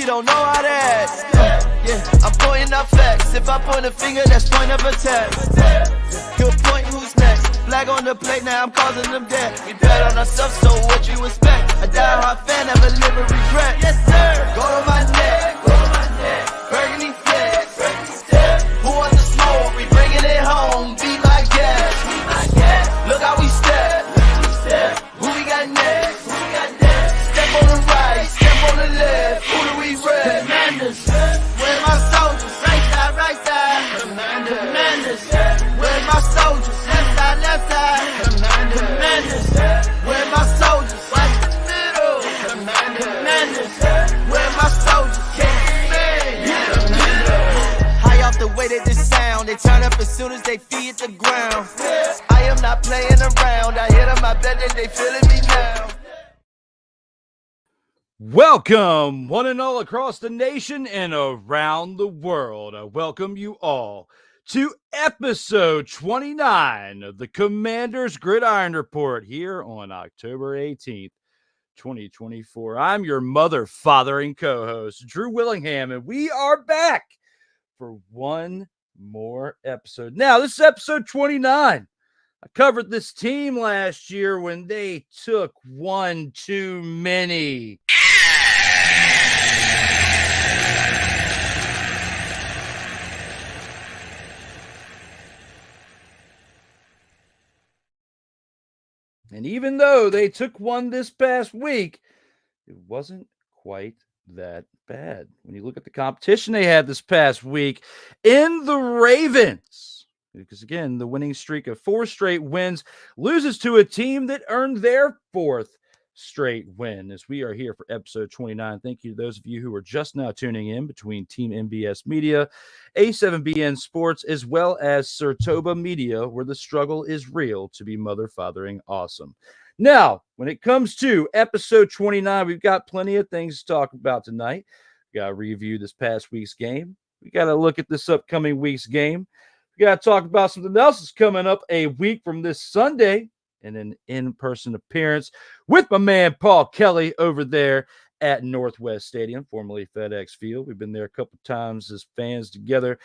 we don't know how to act. Yeah, I'm pointing out facts. If I point a finger, that's point of attack. He'll point who's next. Flag on the plate, now I'm causing them death. We bet on ourselves, so what you expect? A die-hard fan, never live with regret. Yes, sir. Go to my neck. Go to my neck. Burgundy flex. Who wants the smoke? We bringing it home. Beat my gas. Look how we step. Who we got next? Step on the right, step on the left. Who do we rep? Commanders. Where's my soldiers? Right side. Commanders. Where's my soldiers? Left side. Commanders. Where's my soldiers? Watch the middle. Commanders. Where's my soldiers? High off the way that this sound, they turn up as soon as they feet the ground. I am not playing around. I hit them, I bet that they feeling me now. Welcome, one and all across the nation and around the world. I welcome you all to episode 29 of the Commanders Gridiron Report here on October 18th, 2024. I'm your mother, father, and co-host, Drew Willingham, and we are back for one more episode. Now, this is episode 29. I covered this team last year when they took one too many. And even though they took one this past week, it wasn't quite that bad. When you look at the competition they had this past week in the Ravens, because again, the winning streak of 4 straight wins loses to a team that earned their 4th straight win. As we are here for episode 29, thank you to those of you who are just now tuning in between Team MBS Media, A7BN Sports, as well as Sertoba Media, where the struggle is real to be mother fathering awesome. Now, when it comes to episode 29, we've got plenty of things to talk about tonight. We got to review this past week's game. We got to look at this upcoming week's game. We got to talk about something else that's coming up a week from this Sunday, and an in-person appearance with my man Paul Kelly over there at Northwest Stadium, formerly FedEx Field. We've been there a couple times as fans together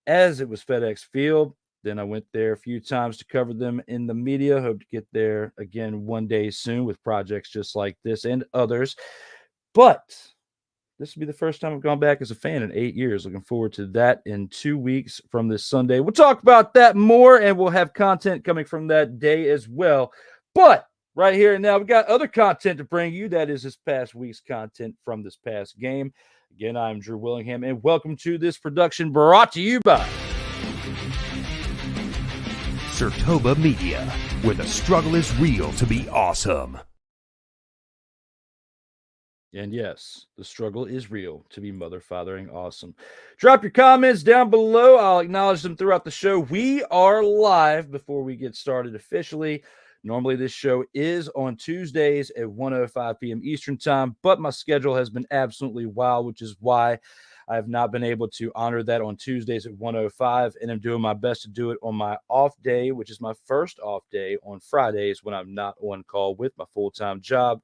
as it was FedEx Field. Then I went there a few times to cover them in the media. Hope to get there again one day soon with projects just like this and others. But this will be the first time I've gone back as a fan in 8 years. Looking forward to that in 2 weeks from this Sunday. We'll talk about that more, and we'll have content coming from that day as well. But right here and now, we've got other content to bring you. That is this past week's content from this past game. Again, I'm Drew Willingham, and welcome to this production brought to you by Sertoba Media, where the struggle is real to be awesome. And yes, the struggle is real to be mother fathering awesome. Drop your comments down below. I'll acknowledge them throughout the show. We are live before we get started officially. Normally this show is on Tuesdays at 1:05 p.m. Eastern time, but my schedule has been absolutely wild, which is why I have not been able to honor that on Tuesdays at 1:05, and I'm doing my best to do it on my off day, which is my first off day on Fridays when I'm not on call with my full-time job.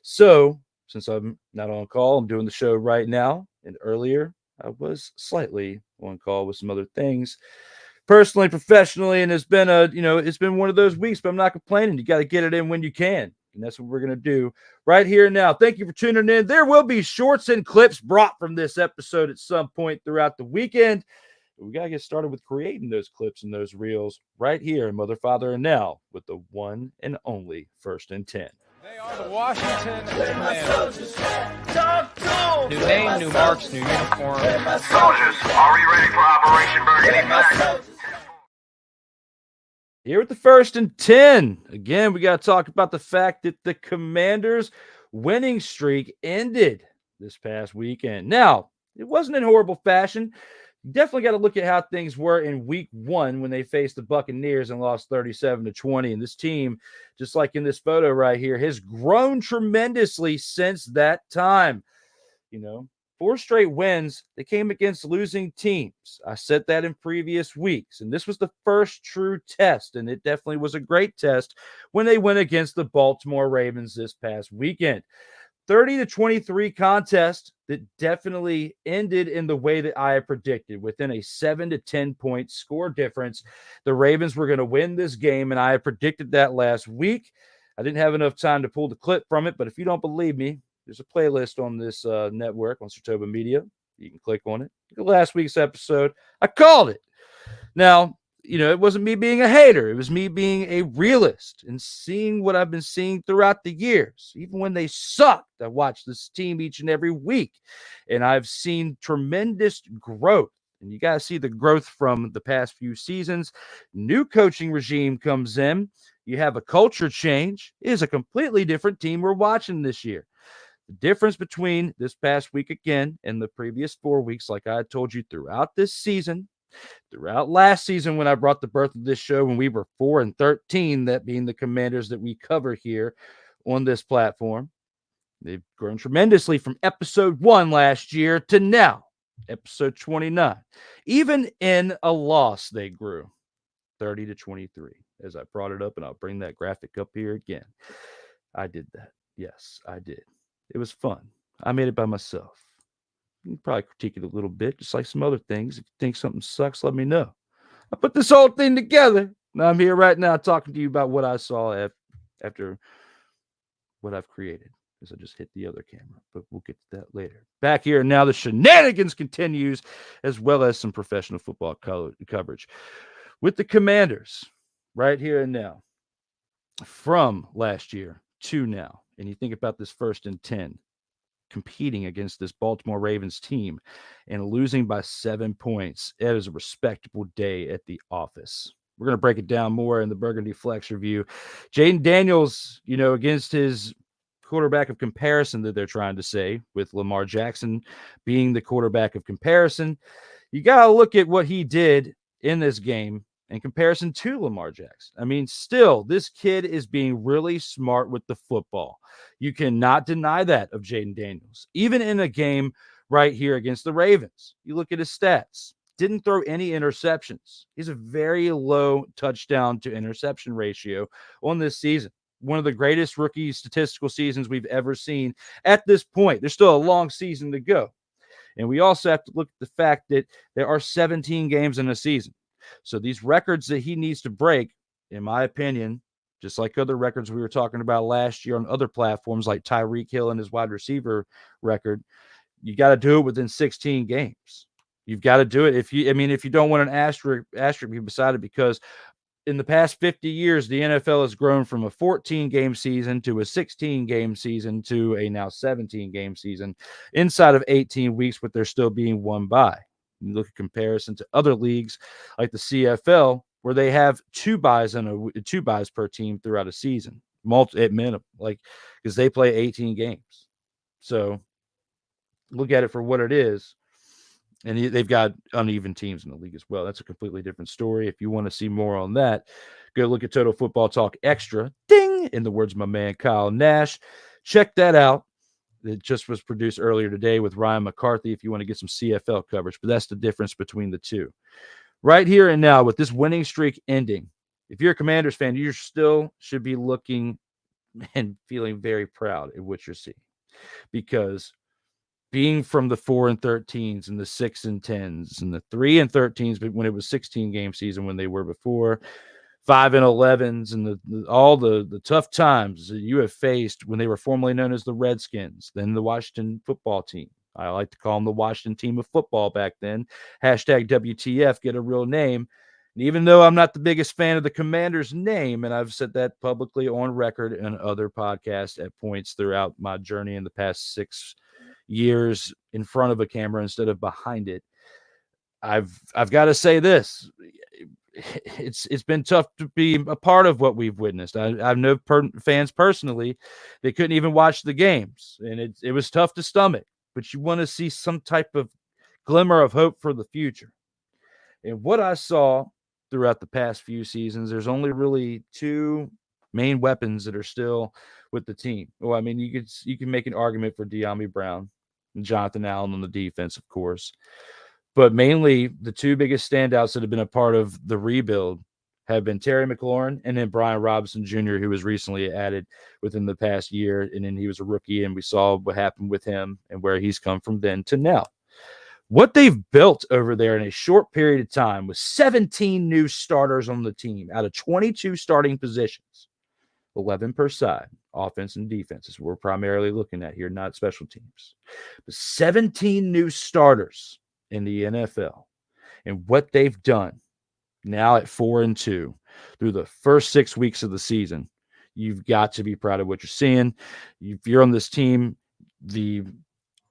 So since I'm not on call, I'm doing the show right now. And earlier, I was slightly on call with some other things, personally, professionally. And it's been it's been one of those weeks, but I'm not complaining. You got to get it in when you can. And that's what we're going to do right here now. Thank you for tuning in. There will be shorts and clips brought from this episode at some point throughout the weekend. We got to get started with creating those clips and those reels right here in Mother, Father, and Now with the one and only First and 10. They are the Washington Commanders. New name, new marks, new uniform. Soldiers, are we ready for Operation Burgundy? Here with the First and 10. Again, we got to talk about the fact that the Commanders' winning streak ended this past weekend. Now, it wasn't in horrible fashion. Definitely got to look at how things were in week 1 when they faced the Buccaneers and lost 37-20. And this team, just like in this photo right here, has grown tremendously since that time. 4 straight wins. They came against losing teams. I said that in previous weeks. And this was the first true test. And it definitely was a great test when they went against the Baltimore Ravens this past weekend. 30-23 contest that definitely ended in the way that I had predicted, within a 7 to 10 point score difference. The Ravens were going to win this game, and I had predicted that last week. I didn't have enough time to pull the clip from it, but if you don't believe me, there's a playlist on this network on SHOWSTOPPER Media. You can click on it. Last week's episode, I called it. Now, it wasn't me being a hater. It was me being a realist and seeing what I've been seeing throughout the years. Even when they sucked, I watched this team each and every week, and I've seen tremendous growth. And you got to see the growth from the past few seasons. New coaching regime comes in. You have a culture change. It is a completely different team we're watching this year. The difference between this past week again and the previous 4 weeks, like I told you throughout this season, throughout last season when I brought the birth of this show when we were 4-13, that being the Commanders that we cover here on this platform, they've grown tremendously from episode 1 last year to now, episode 29. Even in a loss, they grew 30-23. As I brought it up, and I'll bring that graphic up here again. I did that. Yes, I did. It was fun. I made it by myself. You can probably critique it a little bit, just like some other things. If you think something sucks, let me know. I put this whole thing together. Now I'm here right now talking to you about what I saw after what I've created. Because I just hit the other camera, but we'll get to that later. Back here now, the shenanigans continues, as well as some professional football coverage with the Commanders right here and now, from last year to now. And you think about this 1st and 10, competing against this Baltimore Ravens team and losing by 7 points. It is a respectable day at the office. We're going to break it down more in the Burgundy Flex review. Jaden Daniels, against his quarterback of comparison that they're trying to say, with Lamar Jackson being the quarterback of comparison, you got to look at what he did in this game in comparison to Lamar Jackson. I mean, still, this kid is being really smart with the football. You cannot deny that of Jaden Daniels. Even in a game right here against the Ravens, you look at his stats. Didn't throw any interceptions. He's a very low touchdown to interception ratio on this season. One of the greatest rookie statistical seasons we've ever seen at this point. There's still a long season to go. And we also have to look at the fact that there are 17 games in a season. So these records that he needs to break, in my opinion, just like other records we were talking about last year on other platforms like Tyreek Hill and his wide receiver record, you got to do it within 16 games. You've got to do it. If you don't want an asterisk beside it, because in the past 50 years, the NFL has grown from a 14-game season to a 16-game season to a now 17-game season inside of 18 weeks, but they're still being won by. You look at comparison to other leagues like the CFL, where they have two buys per team throughout a season, at minimum, because they play 18 games. So look at it for what it is. And they've got uneven teams in the league as well. That's a completely different story. If you want to see more on that, go look at Total Football Talk Extra. Ding! In the words of my man Kyle Nash. Check that out. It just was produced earlier today with Ryan McCarthy if you want to get some CFL coverage. But that's the difference between the two. Right here and now, with this winning streak ending, if you're a Commanders fan, you still should be looking and feeling very proud at what you're seeing. Because being from the 4-13s and the 6-10s and the 3-13s, but when it was 16-game season when they were before, 5-11s, and all the tough times that you have faced when they were formerly known as the Redskins, then the Washington football team. I like to call them the Washington team of football back then. Hashtag WTF, get a real name. And even though I'm not the biggest fan of the Commanders name, and I've said that publicly on record and other podcasts at points throughout my journey in the past 6 years in front of a camera instead of behind it, I've got to say this. It's been tough to be a part of what we've witnessed. I know fans personally, they couldn't even watch the games, and it was tough to stomach. But you want to see some type of glimmer of hope for the future. And what I saw throughout the past few seasons, there's only really two main weapons that are still with the team. Well, I mean, you can make an argument for De'Ami Brown and Jonathan Allen on the defense, of course. But mainly the two biggest standouts that have been a part of the rebuild have been Terry McLaurin and then Brian Robinson Jr., who was recently added within the past year. And then he was a rookie, and we saw what happened with him and where he's come from then to now. What they've built over there in a short period of time with 17 new starters on the team out of 22 starting positions, 11 per side, offense and defense is what we're primarily looking at here, not special teams. But 17 new starters in the NFL, and what they've done now at 4-2 through the first 6 weeks of the season, you've got to be proud of what you're seeing. If you're on this team, the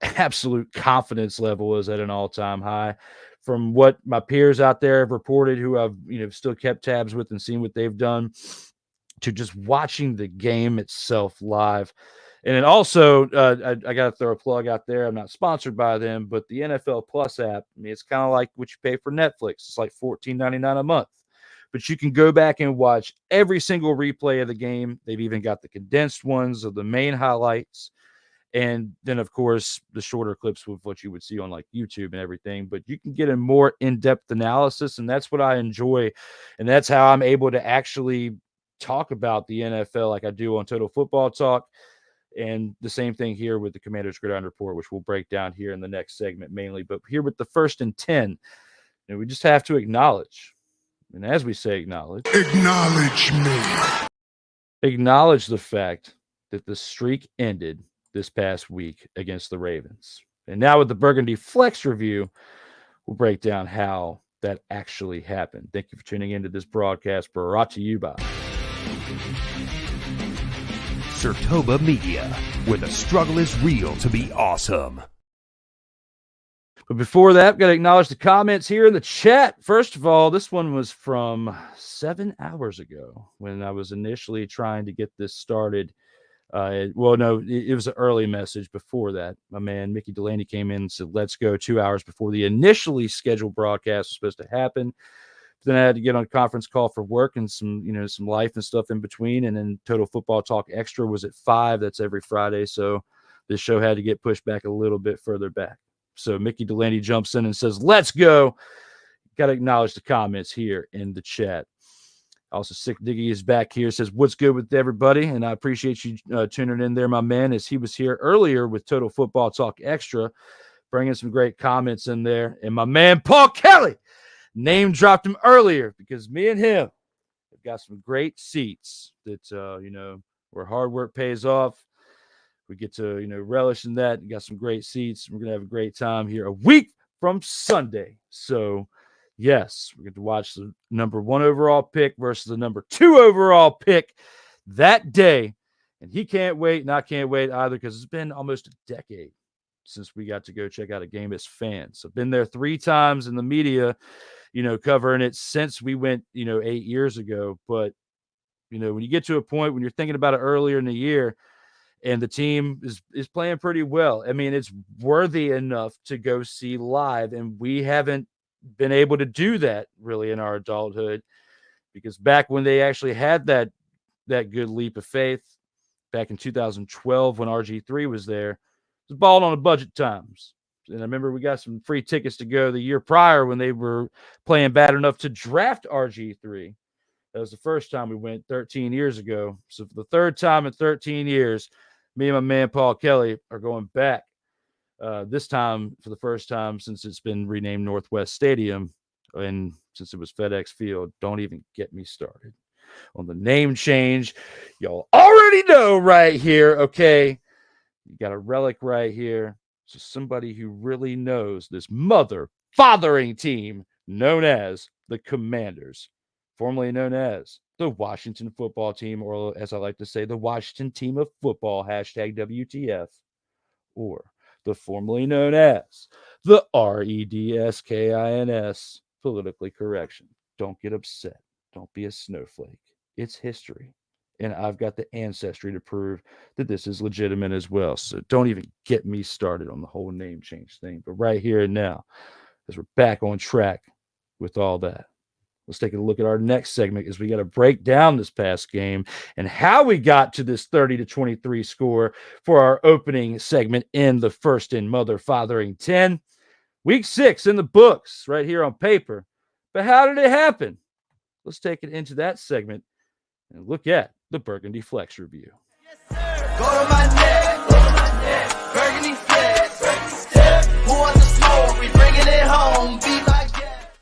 absolute confidence level is at an all-time high. From what my peers out there have reported, who I've still kept tabs with and seen what they've done, to just watching the game itself live. And then also, I got to throw a plug out there. I'm not sponsored by them, but the NFL Plus app, I mean, it's kind of like what you pay for Netflix. It's like $14.99 a month. But you can go back and watch every single replay of the game. They've even got the condensed ones of the main highlights. And then, of course, the shorter clips with what you would see on like YouTube and everything. But you can get a more in-depth analysis, and that's what I enjoy. And that's how I'm able to actually talk about the NFL like I do on Total Football Talk. And the same thing here with the Commanders Gridiron Report, which we'll break down here in the next segment mainly. But here with the 1st and 10, we just have to acknowledge. And as we say acknowledge me. Acknowledge the fact that the streak ended this past week against the Ravens. And now with the Burgundy Flex review, we'll break down how that actually happened. Thank you for tuning into this broadcast brought to you by Sertoba Media, where the struggle is real to be awesome. But before that, I've got to acknowledge the comments here in the chat. First of all, this one was from 7 hours ago when I was initially trying to get this started. It was an early message before that. My man, Mickey Delaney, came in and said, let's go 2 hours before the initially scheduled broadcast was supposed to happen. Then I had to get on a conference call for work and some life and stuff in between. And then Total Football Talk Extra was at 5. That's every Friday. So this show had to get pushed back a little bit further back. So Mickey Delaney jumps in and says, let's go. Got to acknowledge the comments here in the chat. Also, Sick Diggy is back here, says, what's good with everybody? And I appreciate you tuning in there, my man, as he was here earlier with Total Football Talk Extra, bringing some great comments in there. And my man, Paul Kelly, name dropped him earlier because me and him have got some great seats that, where hard work pays off. We get to, relish in that. We got some great seats. We're going to have a great time here a week from Sunday. So, yes, we're going to watch the number 1 overall pick versus the number 2 overall pick that day. And he can't wait, and I can't wait either, because it's been almost a decade since we got to go check out a game as fans. I've been there 3 times in the media, covering it since we went, 8 years ago. But, when you get to a point when you're thinking about it earlier in the year and the team is playing pretty well, I mean, it's worthy enough to go see live, and we haven't been able to do that really in our adulthood, because back when they actually had that good leap of faith back in 2012 when RG3 was there, it was balling on a budget times. And I remember we got some free tickets to go the year prior when they were playing bad enough to draft RG3. That was the first time we went 13 years ago. So for the 3rd time in 13 years, me and my man Paul Kelly are going back. This time for the first time since it's been renamed Northwest Stadium, and since it was FedEx Field. Don't even get me started on the name change. Y'all already know right here, okay? You got a relic right here. So somebody who really knows this fathering team known as the Commanders, formerly known as the Washington Football Team, or as I like to say, the Washington Team of Football, #WTF, or the formerly known as the REDSKINS, politically correction. Don't get upset. Don't be a snowflake. It's history. And I've got the ancestry to prove that this is legitimate as well. So don't even get me started on the whole name change thing. But right here and now, as we're back on track with all that, let's take a look at our next segment, as we got to break down this past game and how we got to this 30-23 score for our opening segment in the 1st and Mother Fathering 10. Week 6 in the books right here on paper. But how did it happen? let's take it into that segment and look at the Burgundy Flex review. Go to my neck, Burgundy Flex. Who want the smoke? We bringing it home. Be like that.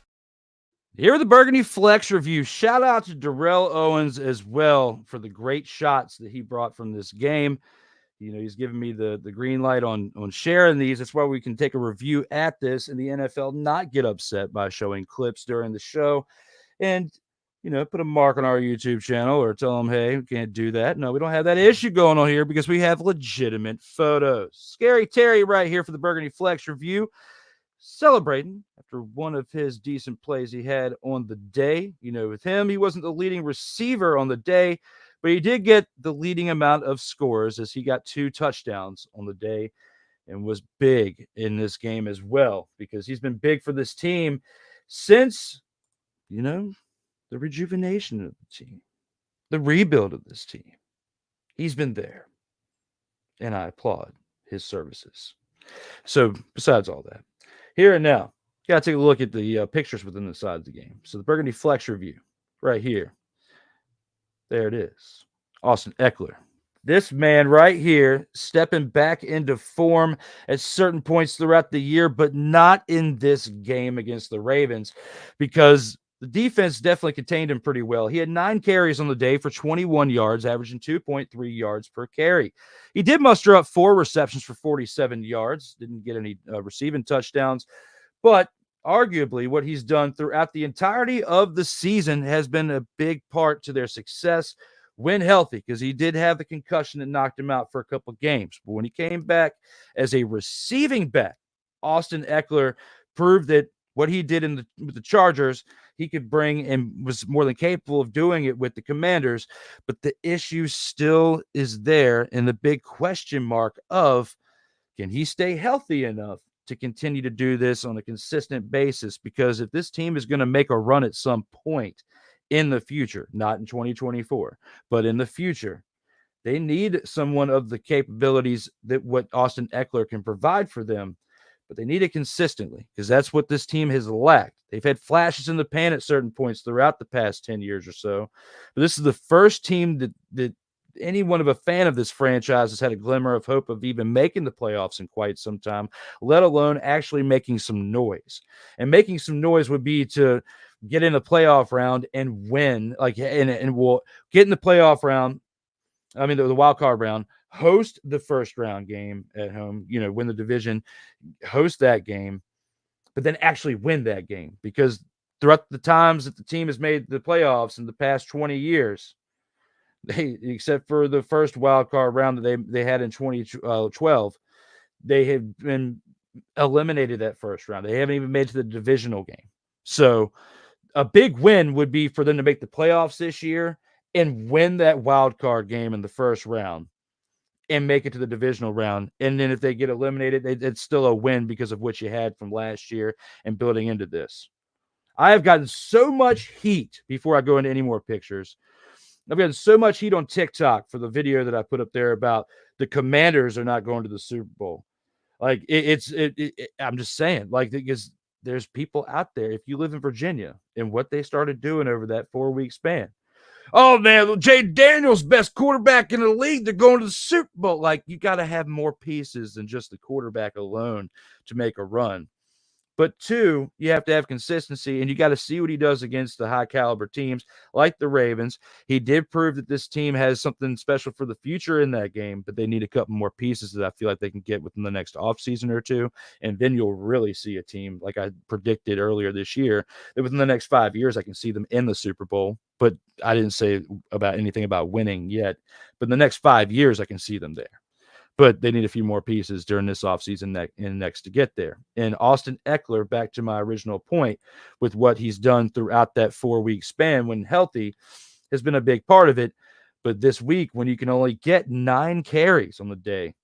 Here are the Burgundy Flex review. Shout out to Darrell Owens as well for the great shots that he brought from this game. You know, he's giving me the green light on sharing these. That's why we can take a review at this and the NFL not get upset by showing clips during the show. And, you know, put a mark on our YouTube channel or tell them, hey, we can't do that. No, we don't have that issue going on here because we have legitimate photos. Scary Terry right here for the Burgundy Flex review, celebrating after one of his decent plays he had on the day. You know, with him, he wasn't the leading receiver on the day, but he did get the leading amount of scores as he got 2 touchdowns on the day and was big in this game as well because he's been big for this team since, you know, the rejuvenation of the team, the rebuild of this team. He's been there, and I applaud his services. So besides all that, here and now, you got to take a look at the pictures within the side of the game. So the Burgundy Flex review right here. There it is. Austin Eckler. This man right here stepping back into form at certain points throughout the year, but not in this game against the Ravens because the defense definitely contained him pretty well. He had 9 carries on the day for 21 yards, averaging 2.3 yards per carry. He did muster up 4 receptions for 47 yards. Didn't get any receiving touchdowns, but arguably what he's done throughout the entirety of the season has been a big part to their success when healthy, because he did have the concussion that knocked him out for a couple of games. But when he came back as a receiving back, Austin Eckler proved that what he did with the Chargers, he could bring and was more than capable of doing it with the Commanders. But the issue still is there, and the big question mark of, can he stay healthy enough to continue to do this on a consistent basis? Because if this team is going to make a run at some point in the future, not in 2024, but in the future, they need someone of the capabilities that what Austin Eckler can provide for them, but they need it consistently because that's what this team has lacked. They've had flashes in the pan at certain points throughout the past 10 years or so, but this is the first team that anyone of a fan of this franchise has had a glimmer of hope of even making the playoffs in quite some time, let alone actually making some noise. And making some noise would be to get in the playoff round and win, and we'll get in the playoff round. I mean, the wild card round, host the first round game at home, you know, win the division, host that game, but then actually win that game. Because throughout the times that the team has made the playoffs in the past 20 years, they, except for the first wild card round that they had in 2012, they have been eliminated that first round. They haven't even made it to the divisional game. So a big win would be for them to make the playoffs this year and win that wild card game in the first round and make it to the divisional round. And then if they get eliminated, it's still a win because of what you had from last year and building into this. I have gotten so much heat before I go into any more pictures. I've gotten so much heat on TikTok for the video that I put up there about the Commanders are not going to the Super Bowl. Like I'm just saying, like, because there's people out there, if you live in Virginia and what they started doing over that 4-week span. Oh man, Jay Daniels, best quarterback in the league. They're going to the Super Bowl. Like, you got to have more pieces than just the quarterback alone to make a run. But 2, you have to have consistency, and you got to see what he does against the high-caliber teams like the Ravens. He did prove that this team has something special for the future in that game, but they need a couple more pieces that I feel like they can get within the next offseason or 2, and then you'll really see a team, like I predicted earlier this year, that within the next 5 years I can see them in the Super Bowl. But I didn't say about anything about winning yet. But in the next 5 years I can see them there. But they need a few more pieces during this offseason and next to get there. And Austin Eckler, back to my original point, with what he's done throughout that 4-week span when healthy, has been a big part of it. But this week, when you can only get 9 carries on the day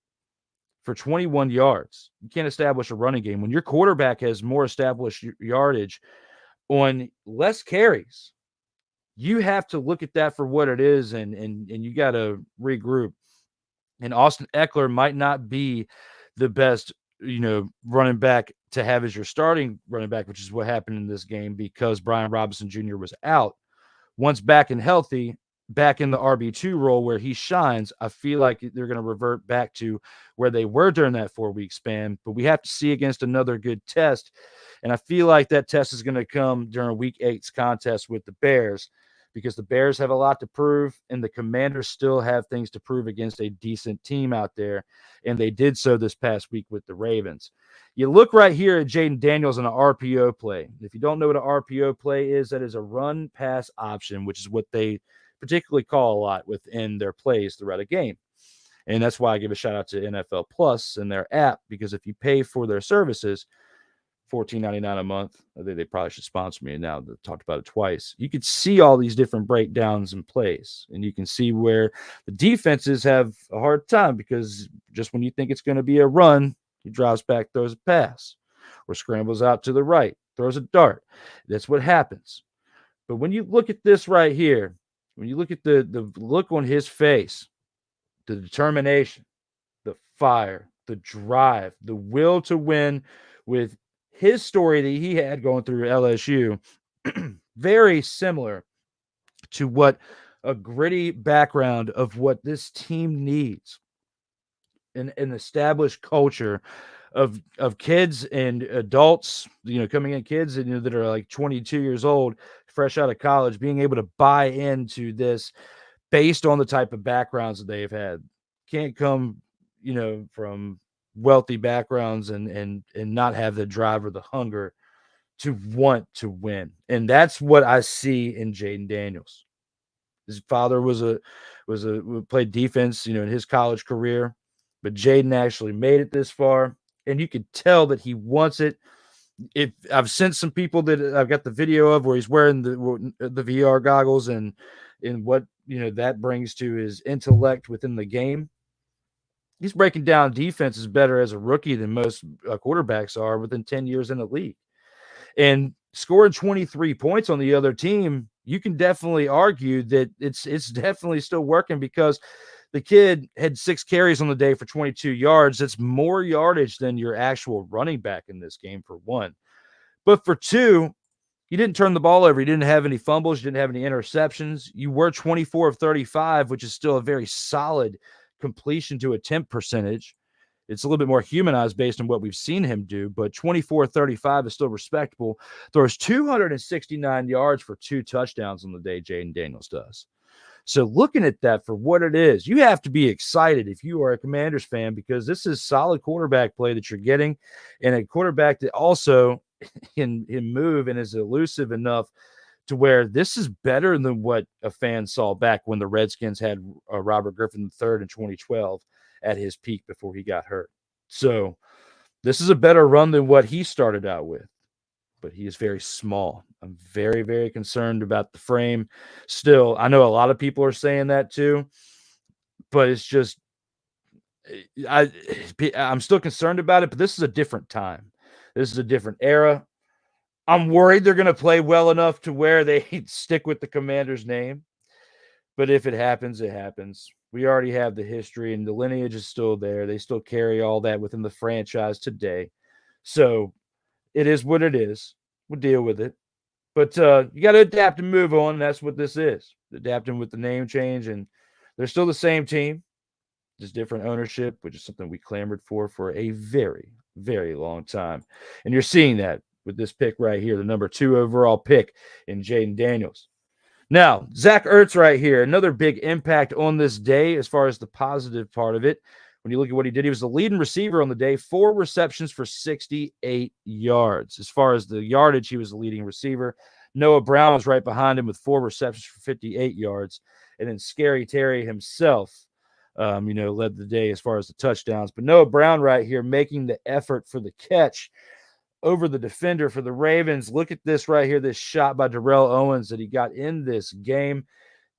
for 21 yards, you can't establish a running game. When your quarterback has more established yardage on less carries, you have to look at that for what it is, and you got to regroup. And Austin Eckler might not be the best, running back to have as your starting running back, which is what happened in this game because Brian Robinson Jr. was out. once back and healthy, back in the RB2 role where he shines, I feel like they're going to revert back to where they were during that 4-week span. But we have to see against another good test. And I feel like that test is going to come during week 8's contest with the Bears, because the Bears have a lot to prove and the Commanders still have things to prove against a decent team out there. And they did so this past week with the Ravens. You look right here at Jaden Daniels in an RPO play. If you don't know what an RPO play is, that is a run pass option, which is what they particularly call a lot within their plays throughout a game. And that's why I give a shout out to NFL Plus and their app, because if you pay for their services, $14.99 a month, I think they probably should sponsor me now. They've talked about it twice. You could see all these different breakdowns and plays, and you can see where the defenses have a hard time, because just when you think it's going to be a run, he drives back, throws a pass, or scrambles out to the right, throws a dart. That's what happens. But when you look at this right here, when you look at the look on his face, the determination, the fire, the drive, the will to win, with his story that he had going through LSU, very similar to what a gritty background of what this team needs. An established culture of kids and adults, coming in, kids that are like 22 years old, fresh out of college, being able to buy into this based on the type of backgrounds that they've had. Can't come, from wealthy backgrounds and not have the drive or the hunger to want to win. And that's what I see in Jaden Daniels. His father played defense, in his college career, but Jaden actually made it this far, and you could tell that he wants it. If I've sent some people that I've got the video of where he's wearing the VR goggles, and what that brings to his intellect within the game. He's breaking down defenses better as a rookie than most quarterbacks are within 10 years in the league. And scoring 23 points on the other team, you can definitely argue that it's definitely still working, because the kid had 6 carries on the day for 22 yards. That's more yardage than your actual running back in this game, for one. But for two, you didn't turn the ball over. You didn't have any fumbles. You didn't have any interceptions. You were 24 of 35, which is still a very solid completion to attempt percentage. It's a little bit more humanized based on what we've seen him do, but 24-35 is still respectable. Throws 269 yards for 2 touchdowns on the day, Jaden Daniels does. So looking at that for what it is, you have to be excited if you are a Commanders fan, because this is solid quarterback play that you're getting, and a quarterback that also can move and is elusive enough to where this is better than what a fan saw back when the Redskins had Robert Griffin III in 2012 at his peak before he got hurt. So this is a better run than what he started out with, but he is very small. I'm very, very concerned about the frame. Still, I know a lot of people are saying that too, but it's just, I'm still concerned about it, but this is a different time. This is a different era. I'm worried they're going to play well enough to where they stick with the Commander's name. But if it happens, it happens. We already have the history, and the lineage is still there. They still carry all that within the franchise today. So it is what it is. We'll deal with it. But you got to adapt and move on. And that's what this is. Adapting with the name change. And they're still the same team, just different ownership, which is something we clamored for a very, very long time. And you're seeing that with this pick right here, the number 2 overall pick in Jaden Daniels. Now, Zach Ertz right here, another big impact on this day as far as the positive part of it. When you look at what he did, he was the leading receiver on the day, 4 receptions for 68 yards. As far as the yardage, he was the leading receiver. Noah Brown was right behind him with 4 receptions for 58 yards. And then Scary Terry himself, led the day as far as the touchdowns. But Noah Brown right here making the effort for the catch over the defender for the Ravens. Look at this right here, this shot by Darrell Owens that he got in this game.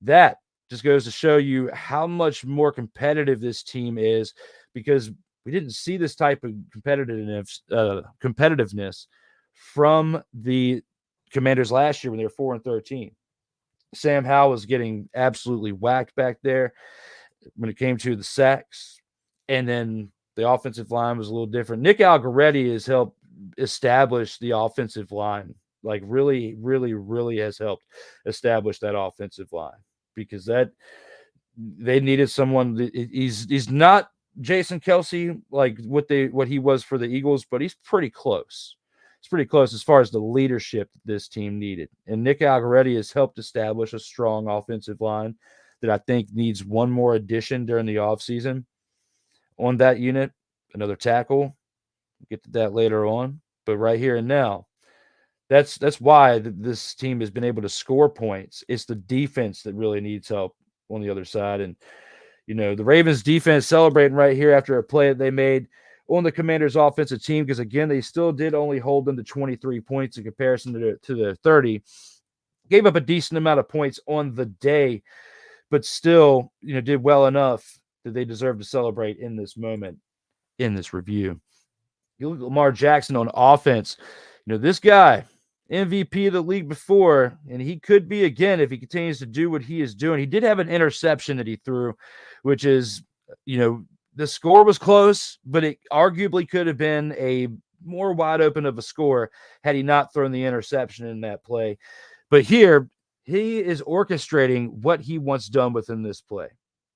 That just goes to show you how much more competitive this team is, because we didn't see this type of competitiveness from the Commanders last year when they were 4-13. Sam Howell was getting absolutely whacked back there when it came to the sacks. And then the offensive line was a little different. Nick Algoretti has helped establish the offensive line like really, really, really has helped establish that offensive line, because that they needed someone. He's not Jason Kelsey like what he was for the Eagles, but he's pretty close. It's pretty close as far as the leadership that this team needed. And Nick Algoretti has helped establish a strong offensive line that I think needs one more addition during the offseason on that unit, another tackle. We'll get to that later on. But right here and now, that's why this team has been able to score points. It's the defense that really needs help on the other side. And, the Ravens defense celebrating right here after a play that they made on the Commanders offensive team, because again, they still did only hold them to 23 points in comparison to the 30. Gave up a decent amount of points on the day, but still, did well enough that they deserve to celebrate in this moment, in this review. You look at Lamar Jackson on offense. This guy, MVP of the league before, and he could be again if he continues to do what he is doing. He did have an interception that he threw, which is, the score was close, but it arguably could have been a more wide open of a score had he not thrown the interception in that play. But here, he is orchestrating what he wants done within this play.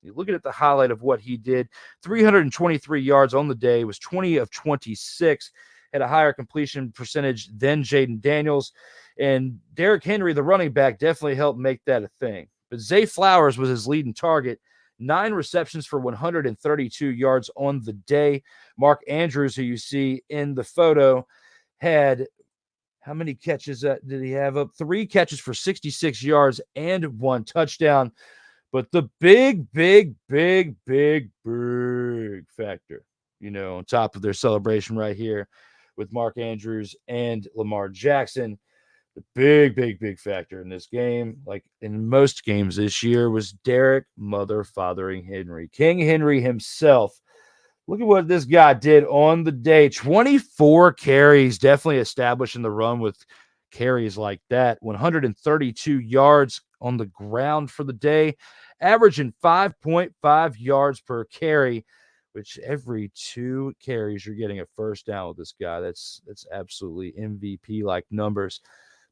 You're looking at the highlight of what he did. 323 yards on the day, was 20 of 26, had a higher completion percentage than Jaden Daniels. And Derrick Henry, the running back, definitely helped make that a thing. But Zay Flowers was his leading target. 9 receptions for 132 yards on the day. Mark Andrews, who you see in the photo, had how many catches did he have up? 3 catches for 66 yards and 1 touchdown. But the big factor, on top of their celebration right here with Mark Andrews and Lamar Jackson, the big factor in this game, like in most games this year, was Derrick Fathering Henry. King Henry himself. Look at what this guy did on the day. 24 carries, definitely establishing the run with carries like that. 132 yards on the ground for the day, averaging 5.5 yards per carry, which every 2 carries you're getting a first down with this guy. That's absolutely MVP-like numbers.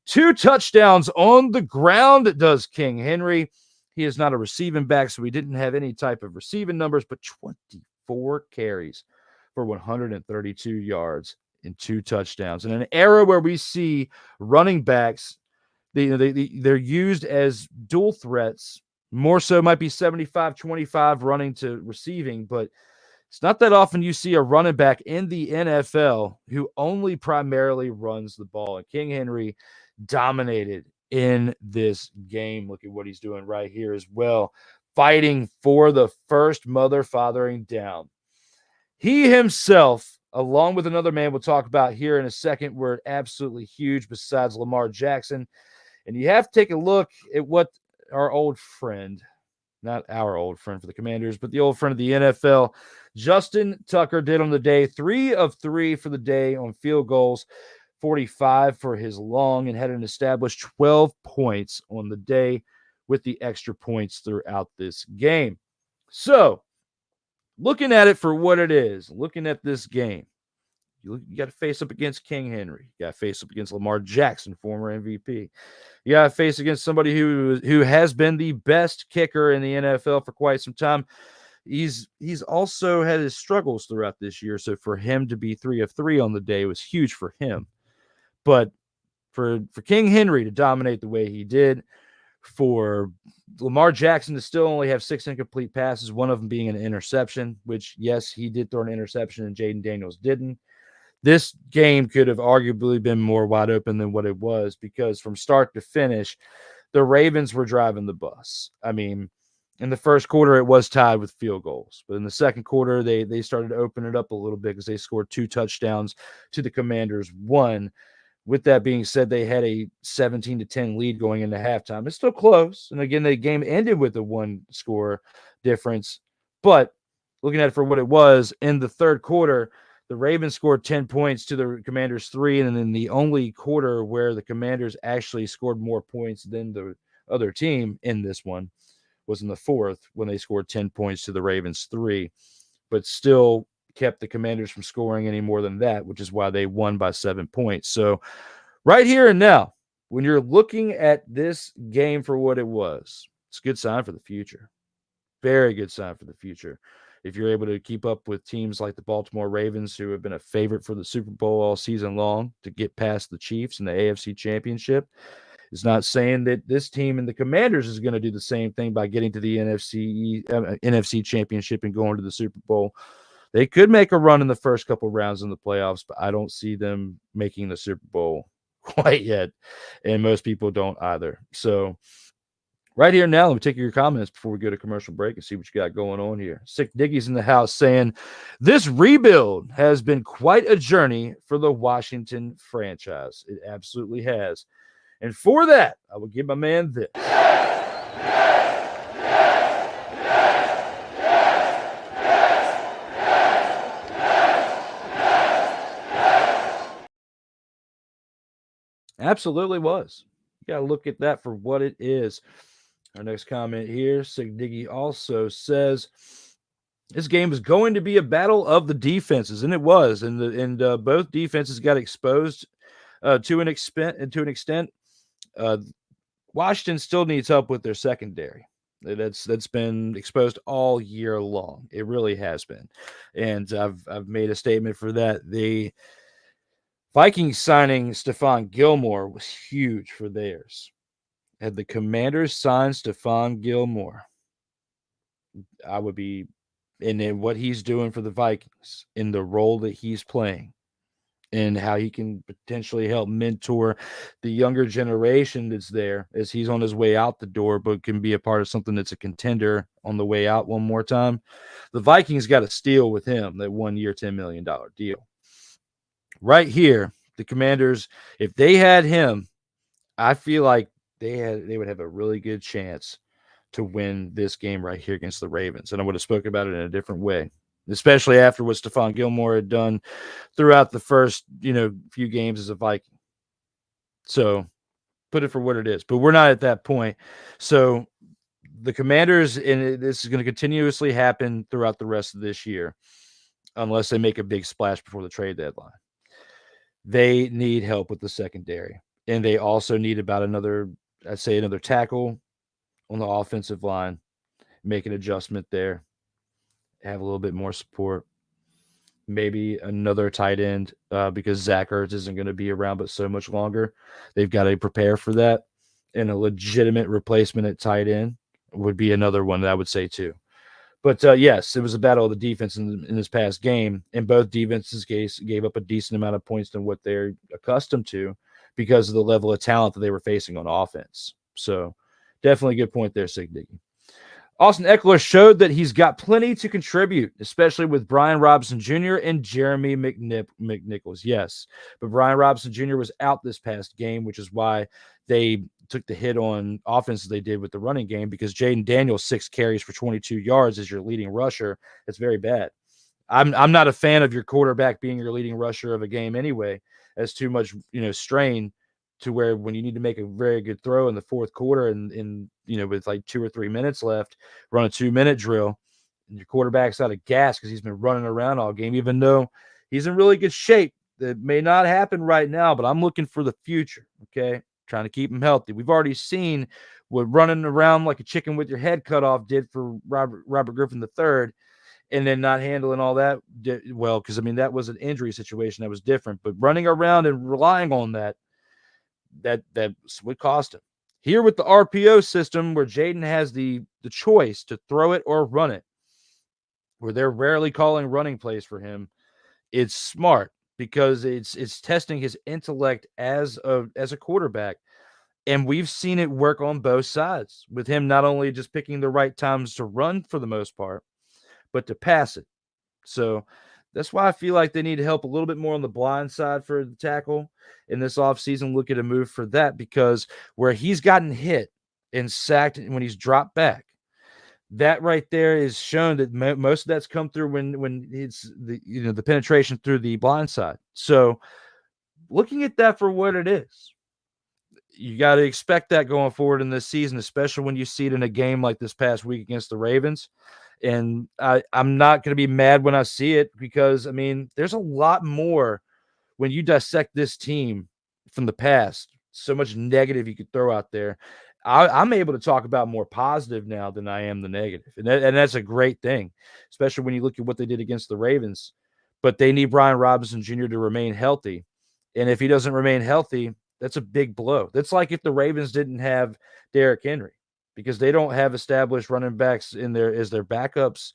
2 touchdowns on the ground does King Henry. He is not a receiving back, so he didn't have any type of receiving numbers, but 24 carries for 132 yards and 2 touchdowns. In an era where we see running backs, they're used as dual threats, more so might be 75-25 running to receiving, but it's not that often you see a running back in the NFL who only primarily runs the ball. And King Henry dominated in this game. Look at what he's doing right here as well, fighting for the first fathering down. He himself, along with another man we'll talk about here in a second, were absolutely huge besides Lamar Jackson. And you have to take a look at what our old friend, not our old friend for the Commanders, but the old friend of the NFL, Justin Tucker, did on the day. 3 of 3 for the day on field goals, 45 for his long, and had an established 12 points on the day with the extra points throughout this game. So, looking at it for what it is, looking at this game, you got to face up against King Henry. You got to face up against Lamar Jackson, former MVP. You got to face against somebody who has been the best kicker in the NFL for quite some time. He's also had his struggles throughout this year, so for him to be 3 of 3 on the day was huge for him. But for King Henry to dominate the way he did, for Lamar Jackson to still only have 6 incomplete passes, one of them being an interception, which, yes, he did throw an interception and Jaden Daniels didn't. This game could have arguably been more wide open than what it was, because from start to finish, the Ravens were driving the bus. I mean, in the first quarter, it was tied with field goals. But in the second quarter, they started to open it up a little bit because they scored 2 touchdowns to the Commanders' 1. With that being said, they had a 17-10 lead going into halftime. It's still close. And again, the game ended with a 1-score difference. But looking at it for what it was, in the third quarter, the Ravens scored 10 points to the Commanders' 3. And then the only quarter where the Commanders actually scored more points than the other team in this one was in the fourth, when they scored 10 points to the Ravens' 3. But still kept the Commanders from scoring any more than that, which is why they won by 7 points. So right here and now, when you're looking at this game for what it was, it's a good sign for the future. Very good sign for the future. If you're able to keep up with teams like the Baltimore Ravens, who have been a favorite for the Super Bowl all season long to get past the Chiefs in the AFC Championship, it's not saying that this team and the Commanders is going to do the same thing by getting to the NFC Championship and going to the Super Bowl. They could make a run in the first couple rounds in the playoffs, but I don't see them making the Super Bowl quite yet, and most people don't either. So right here now, let me take your comments before we go to commercial break and see what you got going on here. Sick Diggy's in the house saying, this rebuild has been quite a journey for the Washington franchise. It absolutely has. And for that, I will give my man this. Absolutely was. You got to look at that for what it is. Our next comment here, Sig Diggy also says, this game is going to be a battle of the defenses, and it was. And both defenses got exposed to an extent. Washington still needs help with their secondary. That's been exposed all year long. It really has been, and I've made a statement for that. The Vikings signing Stephon Gilmore was huge for theirs. Had the Commanders signed Stephon Gilmore, I would be in what he's doing for the Vikings, in the role that he's playing, and how he can potentially help mentor the younger generation that's there as he's on his way out the door, but can be a part of something that's a contender on the way out one more time. The Vikings got a steal with him, that 1 year, $10 million deal. Right here, the Commanders, if they had him, I feel like they would have a really good chance to win this game right here against the Ravens. And I would have spoken about it in a different way, especially after what Stephon Gilmore had done throughout the first, few games as a Viking. So put it for what it is. But we're not at that point. So the Commanders, and this is going to continuously happen throughout the rest of this year, unless they make a big splash before the trade deadline. They need help with the secondary. And they also need about another tackle on the offensive line, make an adjustment there, have a little bit more support, maybe another tight end because Zach Ertz isn't going to be around but so much longer. They've got to prepare for that, and a legitimate replacement at tight end would be another one that I would say too. But yes, it was a battle of the defense in this past game, and both defenses gave up a decent amount of points than what they're accustomed to because of the level of talent that they were facing on offense. So definitely a good point there, Sig Diggy. Austin Eckler showed that he's got plenty to contribute, especially with Brian Robinson Jr. and Jeremy McNichols. Yes, but Brian Robinson Jr. was out this past game, which is why they took the hit on offense as they did with the running game, because Jaden Daniels, 6 carries for 22 yards as your leading rusher. That's very bad. I'm not a fan of your quarterback being your leading rusher of a game anyway. That's too much, strain to where when you need to make a very good throw in the fourth quarter and with like 2 or 3 minutes left, run a 2-minute drill, and your quarterback's out of gas because he's been running around all game, even though he's in really good shape. That may not happen right now, but I'm looking for the future, okay? Trying to keep him healthy. We've already seen what running around like a chicken with your head cut off did for Robert Griffin III, and then not handling all that well, because, that was an injury situation that was different. But running around and relying on that's what cost him. Here with the RPO system, where Jaden has the choice to throw it or run it, where they're rarely calling running plays for him, it's smart because it's testing his intellect as a quarterback. And we've seen it work on both sides, with him not only just picking the right times to run for the most part, but to pass it. So that's why I feel like they need to help a little bit more on the blind side for the tackle in this offseason. Look at a move for that, because where he's gotten hit and sacked when he's dropped back, that right there is shown that most of that's come through when it's the penetration through the blind side. So looking at that for what it is, you got to expect that going forward in this season, especially when you see it in a game like this past week against the Ravens. And I'm not going to be mad when I see it, because, there's a lot more when you dissect this team from the past. So much negative you could throw out there. I'm able to talk about more positive now than I am the negative. And that's a great thing, especially when you look at what they did against the Ravens. But they need Brian Robinson Jr. to remain healthy. And if he doesn't remain healthy, that's a big blow. That's like if the Ravens didn't have Derrick Henry, because they don't have established running backs in there as their backups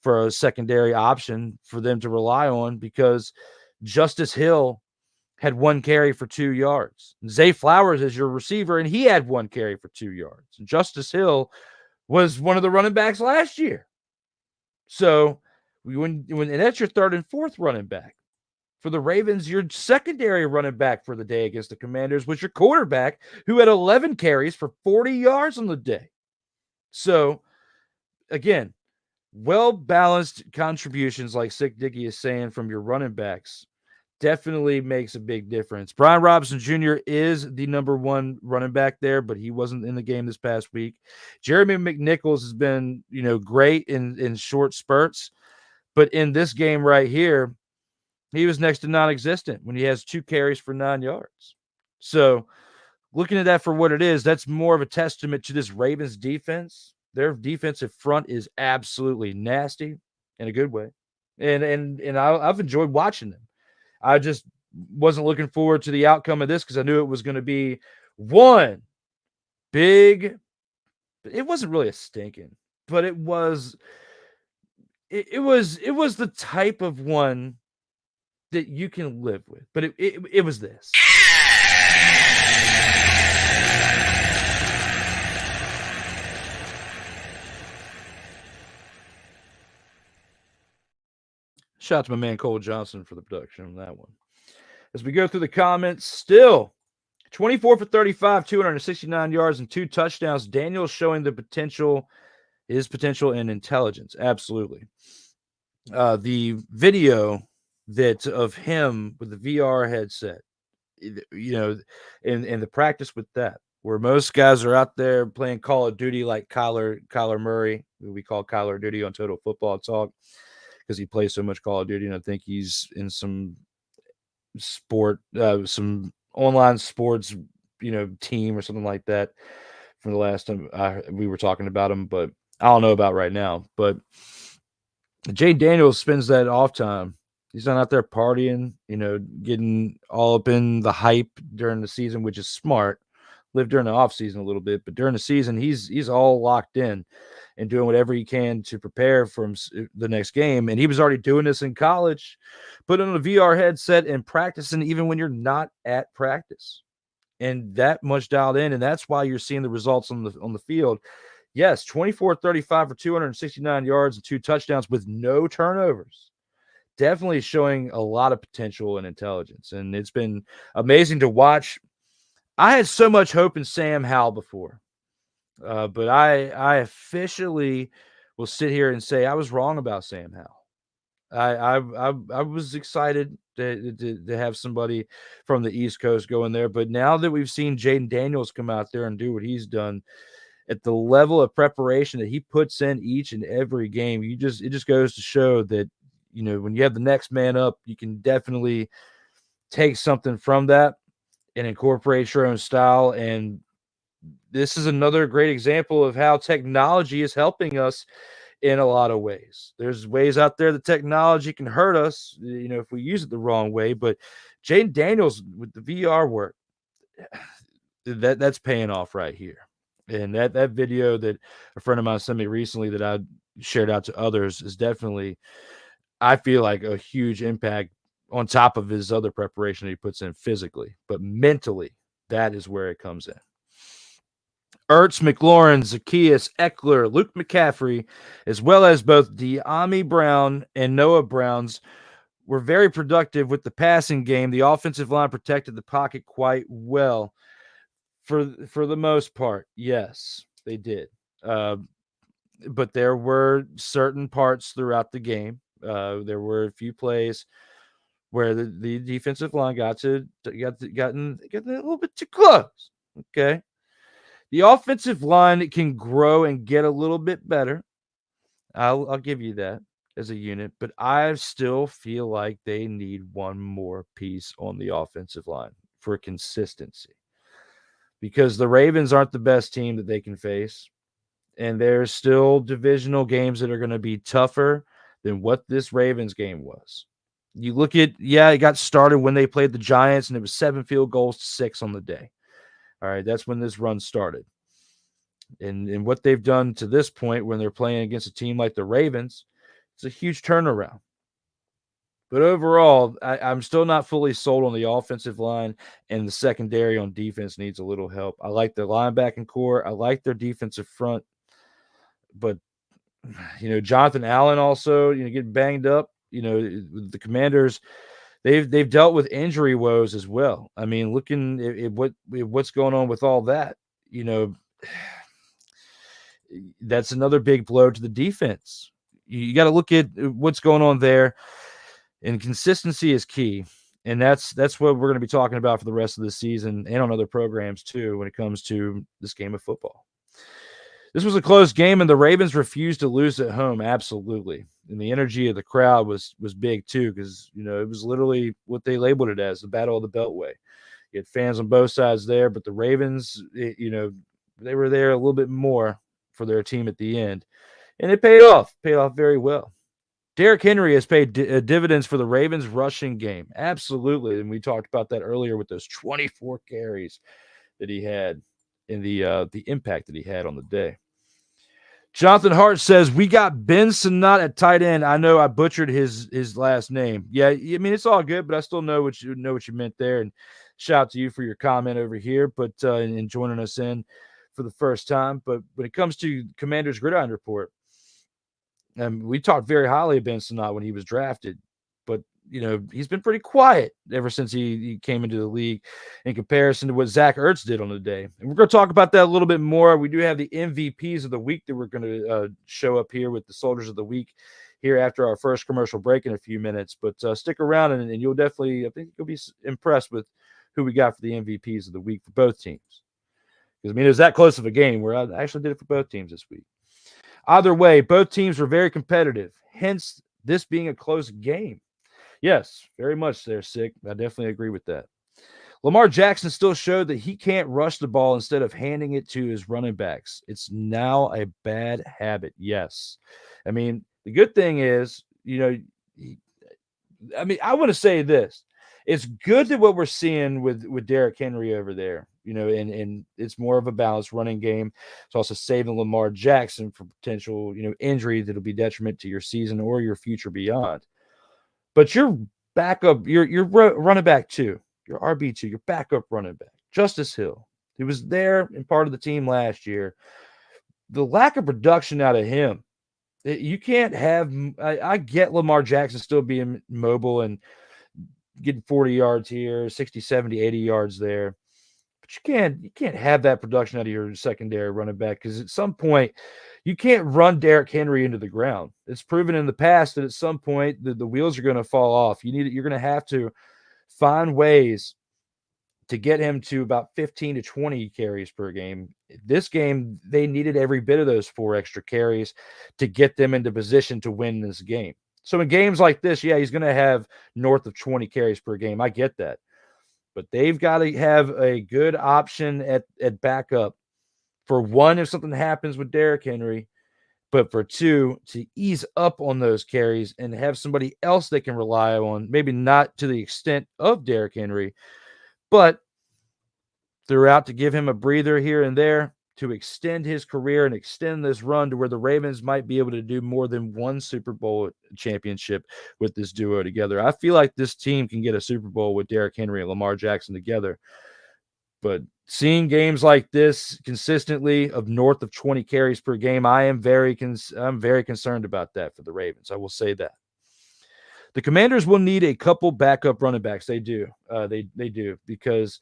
for a secondary option for them to rely on, because Justice Hill had 1 carry for 2 yards. Zay Flowers is your receiver, and he had 1 carry for 2 yards. And Justice Hill was one of the running backs last year. So when and that's your 3rd and 4th running back. For the Ravens, your secondary running back for the day against the Commanders was your quarterback, who had 11 carries for 40 yards on the day. So, again, well-balanced contributions, like Sick Dicky is saying, from your running backs definitely makes a big difference. Brian Robinson Jr. is the number 1 running back there, but he wasn't in the game this past week. Jeremy McNichols has been, great in short spurts, but in this game right here, he was next to non-existent when he has 2 carries for 9 yards. So looking at that for what it is, that's more of a testament to this Ravens defense. Their defensive front is absolutely nasty in a good way. And I've enjoyed watching them. I just wasn't looking forward to the outcome of this because I knew it was going to be one big. It wasn't really a stinking, but it was the type of one that you can live with. But it was this. Shout out to my man Cole Johnson for the production on that one. As we go through the comments, still 24 for 35, 269 yards, and 2 touchdowns. Daniel showing his potential and intelligence. Absolutely. The video of him with the VR headset, in the practice with that, where most guys are out there playing Call of Duty like Kyler Murray, who we call Kyler Duty on Total Football Talk, because he plays so much Call of Duty, and I think he's in some some online sports, team or something like that from the last time we were talking about him, but I don't know about right now. But Jay Daniels spends that off time. He's not out there partying, getting all up in the hype during the season, which is smart. Live during the off season a little bit, but during the season, he's all locked in and doing whatever he can to prepare for the next game. And he was already doing this in college, putting on a VR headset and practicing even when you're not at practice, and that much dialed in. And that's why you're seeing the results on the field. Yes, 24-35 for 269 yards and 2 touchdowns with no turnovers. Definitely showing a lot of potential and intelligence. And it's been amazing to watch. I had so much hope in Sam Howell before. But I officially will sit here and say I was wrong about Sam Howell. I was excited to have somebody from the East Coast go in there, but now that we've seen Jaden Daniels come out there and do what he's done at the level of preparation that he puts in each and every game, it just goes to show that when you have the next man up, you can definitely take something from that and incorporate your own style. And this is another great example of how technology is helping us in a lot of ways. There's ways out there that technology can hurt us, if we use it the wrong way. But Jaden Daniels with the VR work, that's paying off right here. And that video that a friend of mine sent me recently that I shared out to others is definitely, I feel like, a huge impact on top of his other preparation that he puts in physically. But mentally, that is where it comes in. Ertz, McLaurin, Zacchaeus, Eckler, Luke McCaffrey, as well as both De'Ami Brown and Noah Browns, were very productive with the passing game. The offensive line protected the pocket quite well for the most part. Yes, they did. But there were certain parts throughout the game. There were a few plays where the defensive line got a little bit too close. Okay. The offensive line can grow and get a little bit better. I'll give you that as a unit, but I still feel like they need one more piece on the offensive line for consistency, because the Ravens aren't the best team that they can face. And there's still divisional games that are going to be tougher than what this Ravens game was. You look at, it got started when they played the Giants, and it was 7 field goals to 6 on the day. All right, that's when this run started. And what they've done to this point when they're playing against a team like the Ravens, it's a huge turnaround. But overall, I'm still not fully sold on the offensive line, and the secondary on defense needs a little help. I like their linebacking core. I like their defensive front. But, Jonathan Allen also, getting banged up. The Commanders, they've dealt with injury woes as well. I mean, looking at what's going on with all that, that's another big blow to the defense. You got to look at what's going on there, and consistency is key. And that's what we're going to be talking about for the rest of the season and on other programs too when it comes to this game of football. This was a close game, and the Ravens refused to lose at home. Absolutely. And the energy of the crowd was big too, because, it was literally what they labeled it as, the Battle of the Beltway. You had fans on both sides there, but the Ravens, they were there a little bit more for their team at the end. And it paid off very well. Derrick Henry has paid dividends for the Ravens rushing game. Absolutely. And we talked about that earlier with those 24 carries that he had in the impact that he had on the day. Jonathan Hart says, we got Ben Sinnott at tight end. I know I butchered his last name. Yeah, I mean, it's all good, but I still know what you meant there. And shout out to you for your comment over here, but and joining us in for the first time. But when it comes to Commanders Gridiron Report, we talked very highly of Ben Sinnott when he was drafted, but he's been pretty quiet ever since he came into the league in comparison to what Zach Ertz did on the day. And we're going to talk about that a little bit more. We do have the MVPs of the week that we're going to show up here with the Soldiers of the Week here after our first commercial break in a few minutes. But stick around, and you'll definitely, I think you'll be impressed with who we got for the MVPs of the week for both teams. Because, it was that close of a game where I actually did it for both teams this week. Either way, both teams were very competitive, hence this being a close game. Yes, very much there, Sick. I definitely agree with that. Lamar Jackson still showed that he can't rush the ball instead of handing it to his running backs. It's now a bad habit, yes. The good thing is, I want to say this. It's good that what we're seeing with Derrick Henry over there, and it's more of a balanced running game. It's also saving Lamar Jackson from potential, injury that'll be detriment to your season or your future beyond. But your backup, your running back too, your RB2, your backup running back, Justice Hill, he was there and part of the team last year. The lack of production out of him, you can't have. I get Lamar Jackson still being mobile and getting 40 yards here, 60, 70, 80 yards there. But you can't have that production out of your secondary running back, because at some point you can't run Derrick Henry into the ground. It's proven in the past that at some point the wheels are going to fall off. You're going to have to find ways to get him to about 15 to 20 carries per game. This game, they needed every bit of those 4 extra carries to get them into position to win this game. So in games like this, he's going to have north of 20 carries per game. I get that. But they've got to have a good option at backup. For one, if something happens with Derrick Henry, but for two, to ease up on those carries and have somebody else they can rely on, maybe not to the extent of Derrick Henry, but throughout to give him a breather here and there to extend his career and extend this run to where the Ravens might be able to do more than one Super Bowl championship with this duo together. I feel like this team can get a Super Bowl with Derrick Henry and Lamar Jackson together. But seeing games like this consistently of north of 20 carries per game, I'm very concerned about that for the Ravens. I will say that. The Commanders will need a couple backup running backs. They do. They do, because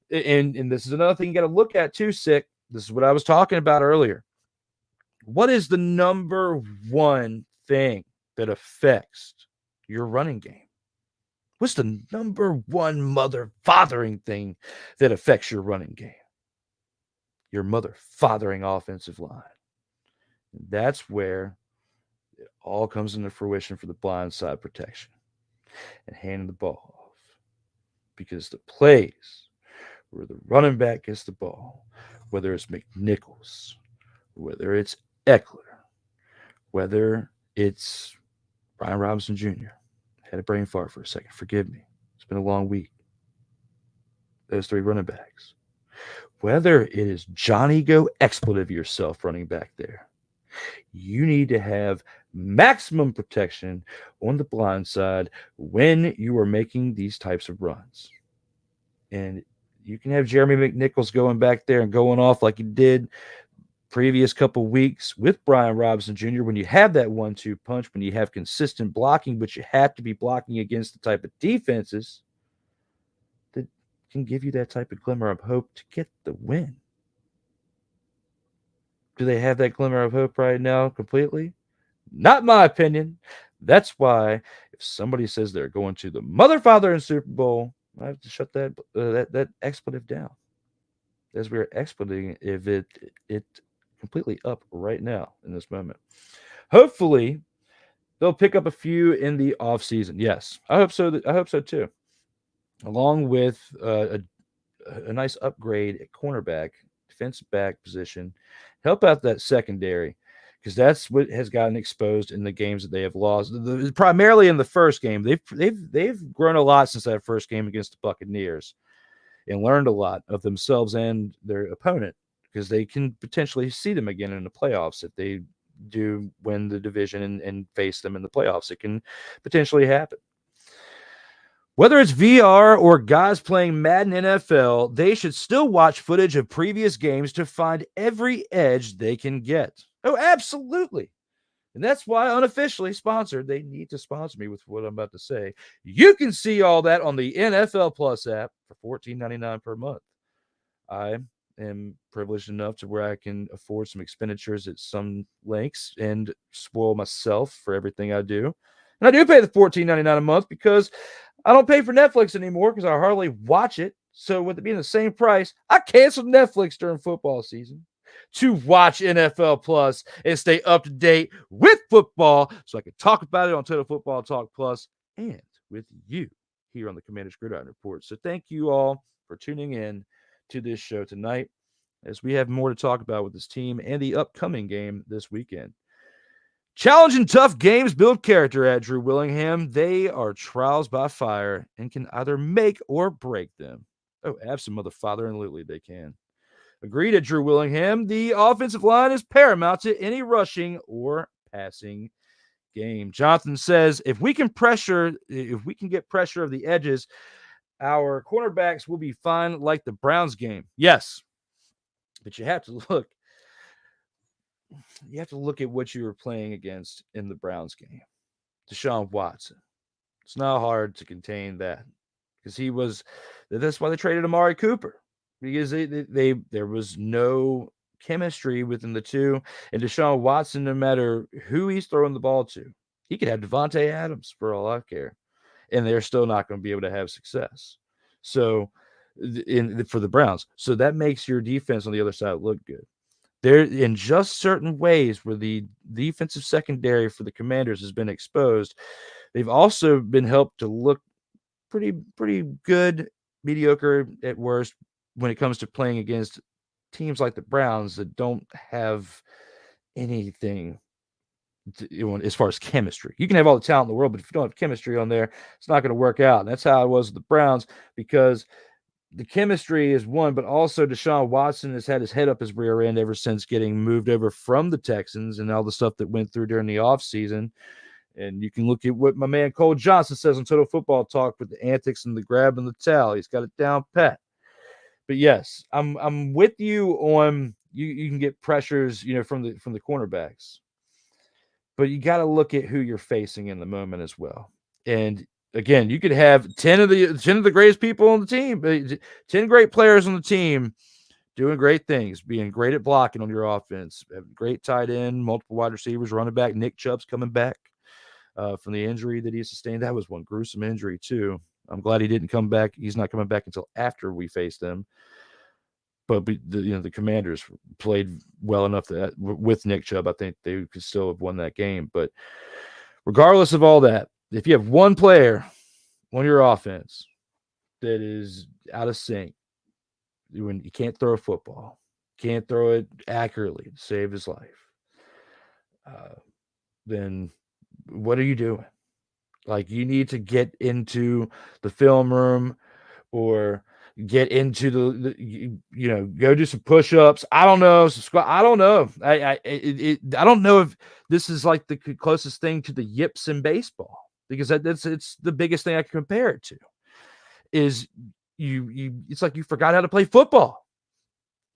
and this is another thing you got to look at too, Sick. This is what I was talking about earlier. What is the number one thing that affects your running game? What's the number one mother-fathering thing that affects your running game? Your mother-fathering offensive line. And that's where it all comes into fruition for the blind side protection and handing the ball off. because the plays where the running back gets the ball, whether it's McNichols, whether it's Eckler, whether it's Brian Robinson Jr., had a brain fart for a second. Forgive me. It's been a long week. Those three running backs. Whether it is Johnny Go expletive yourself running back there, you need to have maximum protection on the blind side when you are making these types of runs. And you can have Jeremy McNichols going back there and going off like he did previous couple weeks with Brian Robinson Jr. when you have that 1-2 punch, when you have consistent blocking, but you have to be blocking against the type of defenses that can give you that type of glimmer of hope to get the win. Do they have that glimmer of hope right now completely? Not my opinion. That's why if somebody says they're going to the mother, father, and Super Bowl, I have to shut that expletive down. As we're expletive it completely up right now in this moment. Hopefully, they'll pick up a few in the offseason. Yes, I hope so. I hope so too. Along with a nice upgrade at cornerback, defensive back position, help out that secondary, because that's what has gotten exposed in the games that they have lost. Primarily in the first game, they've grown a lot since that first game against the Buccaneers, and learned a lot of themselves and their opponent, because they can potentially see them again in the playoffs if they do win the division and face them in the playoffs. It can potentially happen. Whether it's VR or guys playing Madden NFL, they should still watch footage of previous games to find every edge they can get. Oh, absolutely. And that's why, unofficially sponsored, they need to sponsor me with what I'm about to say. You can see all that on the NFL Plus app for $14.99 per month. I am privileged enough to where I can afford some expenditures at some lengths and spoil myself for everything I do. And I do pay the $14.99 a month because I don't pay for Netflix anymore because I hardly watch it. So with it being the same price, I canceled Netflix during football season to watch NFL Plus and stay up to date with football so I can talk about it on Total Football Talk Plus and with you here on the Commanders Gridiron Report. So thank you all for tuning in to this show tonight, as we have more to talk about with this team and the upcoming game this weekend. Challenging tough games build character at Drew Willingham. They are trials by fire and can either make or break them. Oh, absolutely they can. Agreed at Drew Willingham. The offensive line is paramount to any rushing or passing game. Jonathan says, if we can get pressure of the edges, our cornerbacks will be fine like the Browns game. Yes, but you have to look at what you were playing against in the Browns game. Deshaun Watson. It's not hard to contain that, because that's why they traded Amari Cooper, because there was no chemistry within the two. And Deshaun Watson, no matter who he's throwing the ball to, he could have Devontae Adams for all I care, and they're still not going to be able to have success. So for the Browns. So that makes your defense on the other side look good. There, in just certain ways where the defensive secondary for the Commanders has been exposed, they've also been helped to look pretty good, mediocre at worst, when it comes to playing against teams like the Browns that don't have anything as far as chemistry. You can have all the talent in the world, but if you don't have chemistry on there, it's not going to work out. And that's how it was with the Browns, because the chemistry is one, but also Deshaun Watson has had his head up his rear end ever since getting moved over from the Texans and all the stuff that went through during the offseason. And you can look at what my man Cole Johnson says on Total Football Talk with the antics and the grab and the towel. He's got it down pat. But yes, I'm with you on you can get pressures, from the cornerbacks. But you got to look at who you're facing in the moment as well. And again, you could have 10 of the greatest people on the team, 10 great players on the team doing great things, being great at blocking on your offense, great tight end, multiple wide receivers, running back. Nick Chubb's coming back from the injury that he sustained. That was one gruesome injury too. I'm glad he didn't come back. He's not coming back until after we faced them. But the Commanders played well enough that with Nick Chubb, I think they could still have won that game. But regardless of all that, if you have one player on your offense that is out of sync, when you can't throw a football, can't throw it accurately to save his life, then what are you doing? Like, you need to get into the film room or get into go do some push-ups. I don't know, some squat. I don't know. I don't know if this is like the closest thing to the yips in baseball, because it's the biggest thing I can compare it to. Is it's like you forgot how to play football.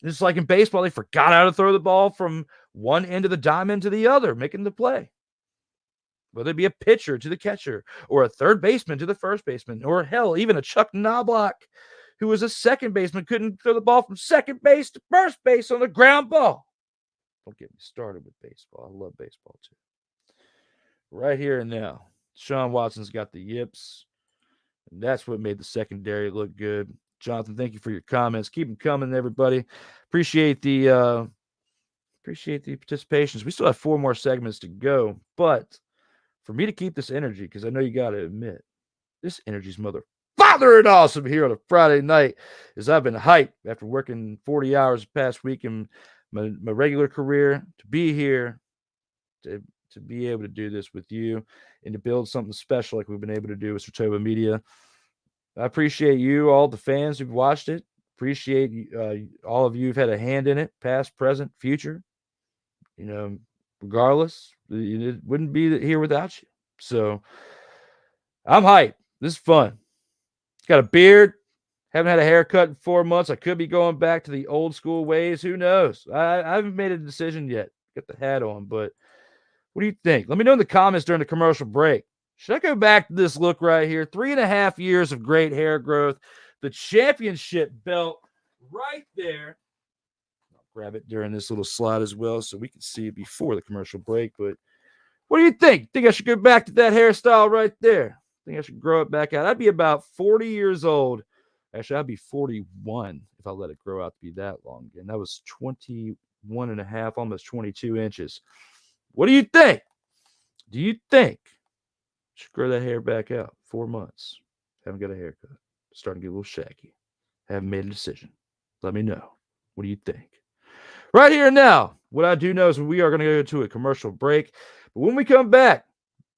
It's like in baseball, they forgot how to throw the ball from one end of the diamond to the other, making the play. Whether it be a pitcher to the catcher, or a third baseman to the first baseman, or hell, even a Chuck Knobloch, who was a second baseman, couldn't throw the ball from second base to first base on a ground ball. Don't get me started with baseball. I love baseball too. Right here and now, Sean Watson's got the yips, and that's what made the secondary look good. Jonathan, thank you for your comments. Keep them coming, everybody. Appreciate the participations. We still have 4 more segments to go, but for me to keep this energy, because I know you got to admit, this energy's father and awesome here on a Friday night, as I've been hyped after working 40 hours the past week in my regular career to be here, to be able to do this with you and to build something special like we've been able to do with Sartoba Media. I appreciate you, all the fans who've watched it. Appreciate all of you who've had a hand in it, past, present, future. Regardless, it wouldn't be here without you. So I'm hyped. This is fun. Got a beard. Haven't had a haircut in 4 months. I could be going back to the old school ways. Who knows? I haven't made a decision yet. Got the hat on, but what do you think? Let me know in the comments during the commercial break. Should I go back to this look right here? 3.5 years of great hair growth. The championship belt right there. I'll grab it during this little slide as well so we can see it before the commercial break. But what do you think? Think I should go back to that hairstyle right there? Think I should grow it back out? I'd be about 40 years old. Actually, I'd be 41 if I let it grow out to be that long again. That was 21 and a half, almost 22 inches. What do you think? Do you think I should grow that hair back out? 4 months. Haven't got a haircut. Starting to get a little shaggy. Haven't made a decision. Let me know. What do you think? Right here and now, what I do know is we are going to go to a commercial break. But when we come back,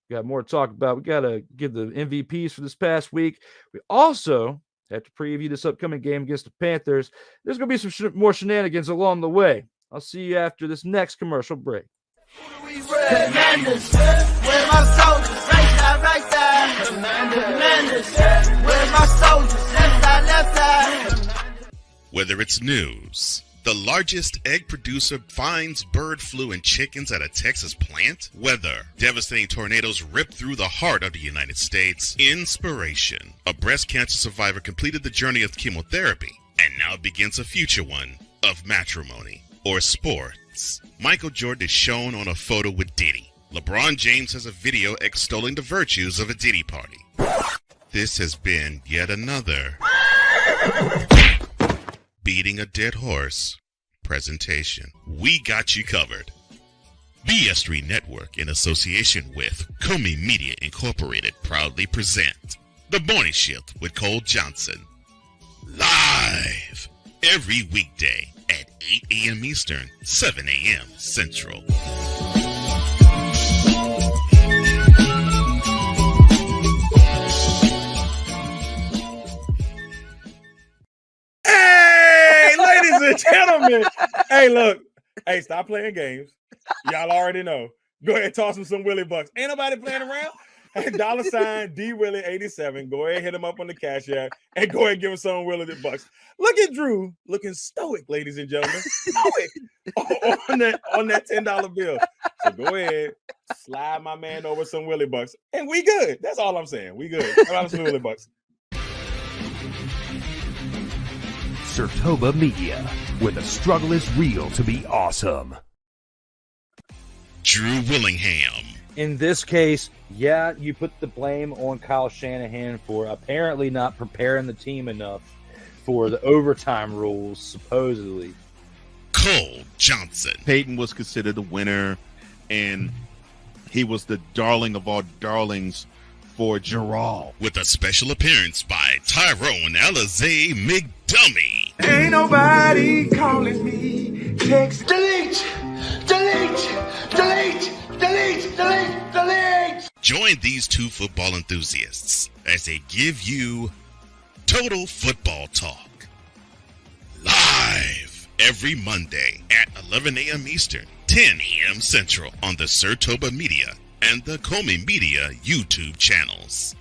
we got more to talk about. We got to give the MVPs for this past week. We also have to preview this upcoming game against the Panthers. There's going to be some more shenanigans along the way. I'll see you after this next commercial break. Commanders, where my soldiers, right side. Commanders, where my soldiers, left side. Whether it's news, the largest egg producer finds bird flu in chickens at a Texas plant, weather, devastating tornadoes rip through the heart of the United States, inspiration, a breast cancer survivor completed the journey of chemotherapy, and now begins a future one of matrimony or sports. Michael Jordan is shown on a photo with Diddy. LeBron James has a video extolling the virtues of a Diddy party. This has been yet another beating a dead horse presentation. We got you covered. BS3 Network, in association with Comey Media Incorporated, proudly present The Morning Shift with Cole Johnson. Live every weekday at 8 a.m. Eastern, 7 a.m. Central. Hey, ladies and gentlemen. Hey, look. Hey, stop playing games. Y'all already know. Go ahead and toss him some Willie Bucks. Ain't nobody playing around. Hey, $sign DWillie87. Go ahead and hit him up on the Cash App and go ahead and give him some Willie Bucks. Look at Drew looking stoic, ladies and gentlemen. Stoic on that $10 bill. So go ahead, slide my man over some Willie Bucks, and we good. That's all I'm saying. We good. I'll some Willie Bucks. Sartoba Media, where the struggle is real to be awesome. Drew Willingham. In this case, yeah, you put the blame on Kyle Shanahan for apparently not preparing the team enough for the overtime rules, supposedly. Cole Johnson. Peyton was considered a winner, and he was the darling of all darlings for Gerald. With a special appearance by Tyrone Alizé McDummy. Ain't nobody calling me. Text delete, delete, delete, delete, delete, delete. Join these two football enthusiasts as they give you Total Football Talk. Live every Monday at 11 a.m. Eastern, 10 a.m. Central on the Surtoba Media and the Comey Media YouTube channels.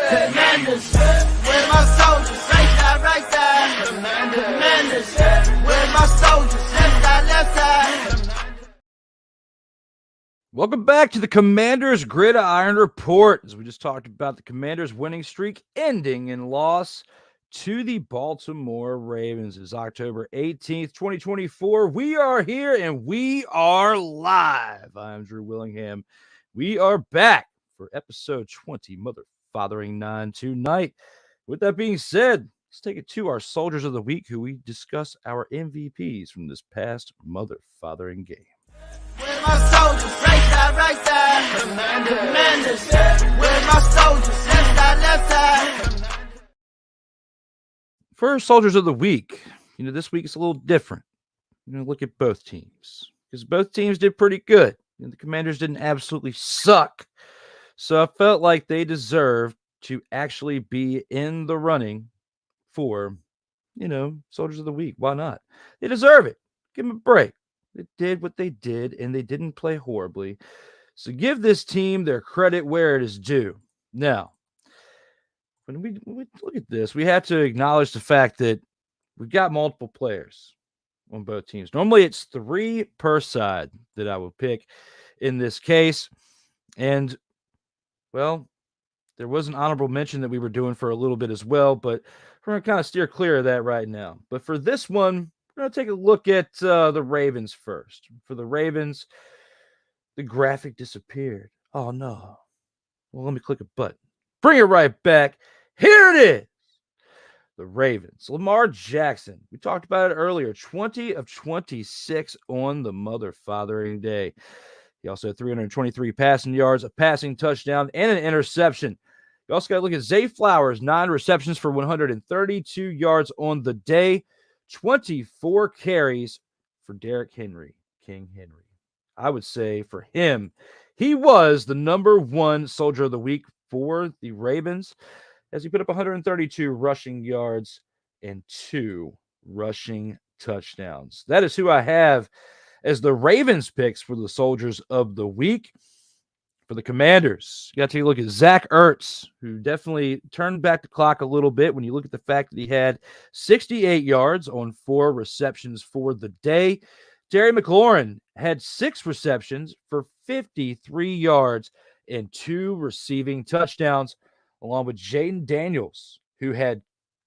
Commanders, where my soldiers? Right side, right side. Commanders, where my soldiers? Left side, left side. Welcome back to the Commanders Gridiron Report. As we just talked about the Commanders' winning streak ending in loss to the Baltimore Ravens. It's October 18th, 2024. We are here and we are live. I'm Drew Willingham. We are back for episode 20, Mother-Fathering 9 tonight. With that being said, let's take it to our Soldiers of the Week, who we discuss our MVPs from this past Mother-Fathering game. Where my soldiers? Right side, right side. Commanders, where my soldiers? Left side, left side. For Soldiers of the Week, this week is a little different. Look at both teams, because both teams did pretty good. The Commanders didn't absolutely suck. So I felt like they deserved to actually be in the running for, Soldiers of the Week. Why not? They deserve it. Give them a break. They did what they did, and they didn't play horribly. So give this team their credit where it is due. Now, when we look at this, we have to acknowledge the fact that we've got multiple players on both teams. Normally, it's 3 per side that I would pick in this case. And, well, there was an honorable mention that we were doing for a little bit as well, but we're going to kind of steer clear of that right now. But for this one, we're going to take a look at the Ravens first. For the Ravens, the graphic disappeared. Oh, no. Well, let me click a button. Bring it right back. Here it is. The Ravens. Lamar Jackson. We talked about it earlier. 20 of 26 on the Mother-Fathering Day. He also had 323 passing yards, a passing touchdown, and an interception. You also got to look at Zay Flowers, 9 receptions for 132 yards on the day, 24 carries for Derrick Henry, King Henry. I would say for him, he was the number 1 Soldier of the Week for the Ravens, as he put up 132 rushing yards and 2 rushing touchdowns. That is who I have as the Ravens picks for the Soldiers of the Week. For the Commanders, you got to take a look at Zach Ertz, who definitely turned back the clock a little bit when you look at the fact that he had 68 yards on 4 receptions for the day. Terry McLaurin had 6 receptions for 53 yards and 2 receiving touchdowns, along with Jaden Daniels, who had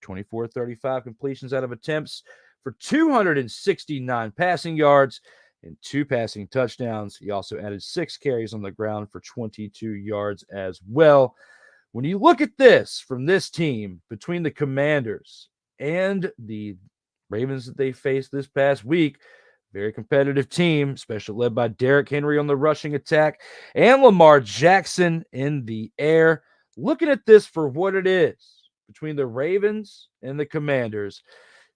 24-35 completions out of attempts for 269 passing yards and 2 passing touchdowns. He also added 6 carries on the ground for 22 yards as well. When you look at this from this team, between the Commanders and the Ravens that they faced this past week, very competitive team, especially led by Derrick Henry on the rushing attack and Lamar Jackson in the air. Looking at this for what it is between the Ravens and the Commanders,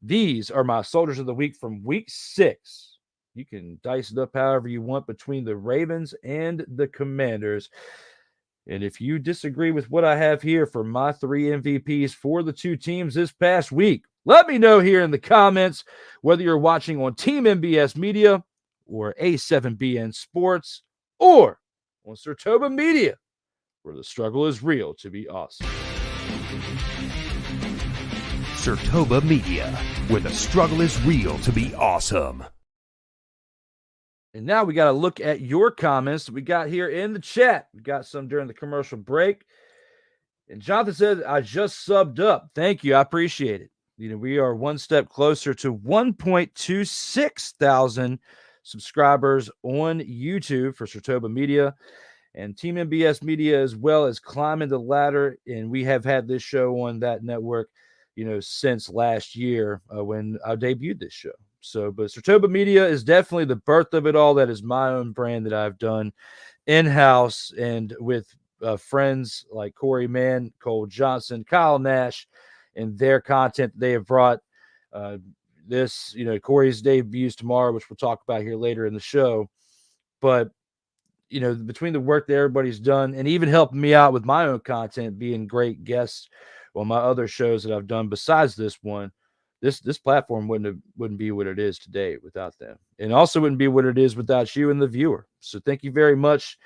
these are my Soldiers of the Week from week 6. You can dice it up however you want between the Ravens and the Commanders. And if you disagree with what I have here for my 3 MVPs for the 2 teams this past week, let me know here in the comments, whether you're watching on Team MBS Media or A7BN Sports or on Surtoba Media, where the struggle is real to be awesome. Surtoba Media, where the struggle is real to be awesome. And now we got to look at your comments that we got here in the chat. We got some during the commercial break. And Jonathan said, I just subbed up. Thank you. I appreciate it. We are one step closer to 1.26 thousand subscribers on YouTube for Surtoba Media and Team MBS Media, as well as climbing the ladder. And we have had this show on that network, since last year when I debuted this show. So, but Sartoba Media is definitely the birth of it all. That is my own brand that I've done in-house and with friends like Corey Mann, Cole Johnson, Kyle Nash, and their content they have brought. This, Corey's debuts tomorrow, which we'll talk about here later in the show. But, between the work that everybody's done and even helping me out with my own content, being great guests on my other shows that I've done besides this one, this platform wouldn't be what it is today without them. And also wouldn't be what it is without you and the viewer. So thank you very much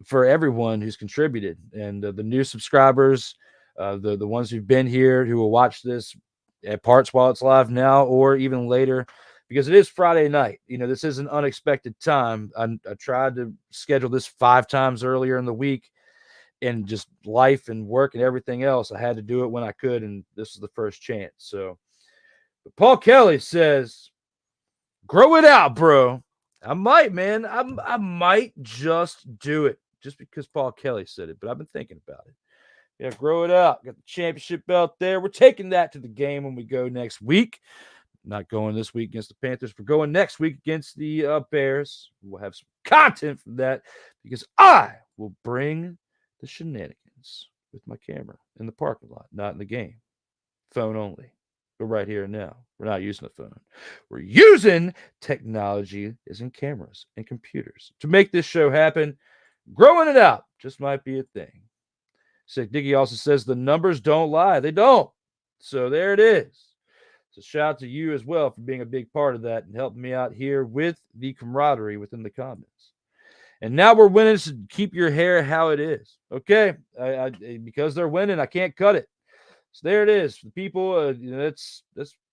for everyone who's contributed. And the new subscribers, the ones who've been here, who will watch this at parts while it's live now or even later, because it is Friday night. This is an unexpected time. I tried to schedule this 5 times earlier in the week, and just life and work and everything else, I had to do it when I could, and this is the first chance. So, but Paul Kelly says, grow it out, bro. I might, man. I might just do it just because Paul Kelly said it, but I've been thinking about it. Yeah, grow it out. Got the championship belt there. We're taking that to the game when we go next week. Not going this week against the Panthers. We're going next week against the Bears. We'll have some content from that because I will bring the shenanigans with my camera in the parking lot, not in the game. Phone only. But right here and now. We're not using the phone. We're using technology as in cameras and computers to make this show happen. Growing it out just might be a thing. Sick Diggy also says the numbers don't lie. They don't. So there it is. So shout out to you as well for being a big part of that and helping me out here with the camaraderie within the comments. And now we're winning, so keep your hair how it is. Okay. Because they're winning, I can't cut it. So there it is. The people, that's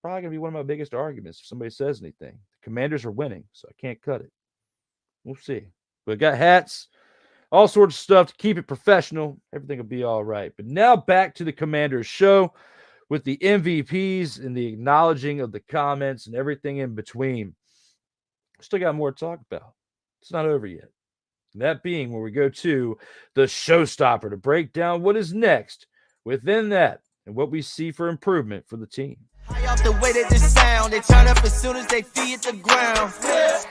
probably going to be one of my biggest arguments if somebody says anything. The Commanders are winning, so I can't cut it. We'll see. But I got hats, all sorts of stuff to keep it professional. Everything will be all right. But now back to the Commanders show with the MVPs and the acknowledging of the comments and everything in between. Still got more to talk about. It's not over yet. That being where we go to the showstopper to break down what is next within that and what we see for improvement for the team. High off the way that this sound, they turn up as soon as they feet the ground.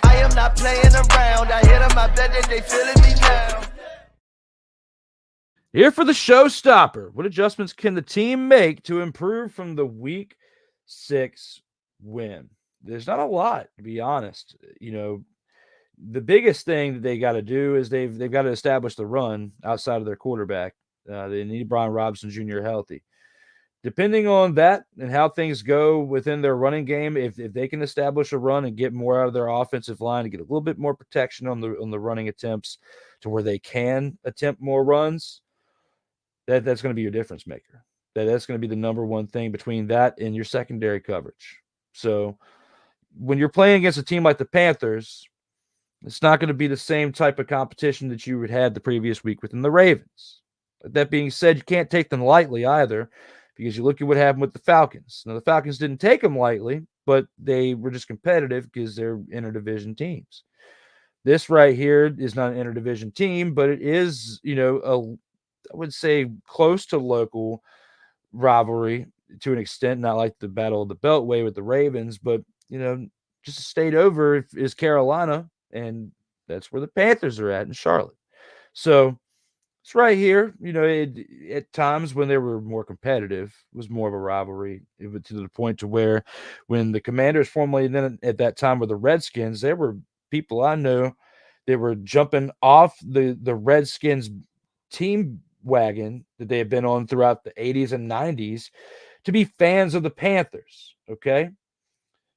I am not playing around. I hit them, I bet that they feeling me now. Here for the showstopper. What adjustments can the team make to improve from the week 6 win? There's not a lot, to be honest. The biggest thing that they got to do is they've got to establish the run outside of their quarterback. They need Brian Robinson Jr. healthy. Depending on that and how things go within their running game, if they can establish a run and get more out of their offensive line and get a little bit more protection on the running attempts to where they can attempt more runs, that's going to be your difference maker. That's going to be the number one thing between that and your secondary coverage. So when you're playing against a team like the Panthers, it's not going to be the same type of competition that you had the previous week within the Ravens. But that being said, you can't take them lightly either, because you look at what happened with the Falcons. Now, the Falcons didn't take them lightly, but they were just competitive because they're interdivision teams. This right here is not an interdivision team, but it is, I would say close to local rivalry to an extent, not like the Battle of the Beltway with the Ravens, but, just a state over is Carolina, and that's where the Panthers are at in Charlotte. So it's right here. At times when they were more competitive, it was more of a rivalry, to the point to where when the Commanders formerly then at that time were the Redskins, there were people I know that were jumping off the Redskins team wagon that they had been on throughout the 80s and 90s to be fans of the Panthers. Okay.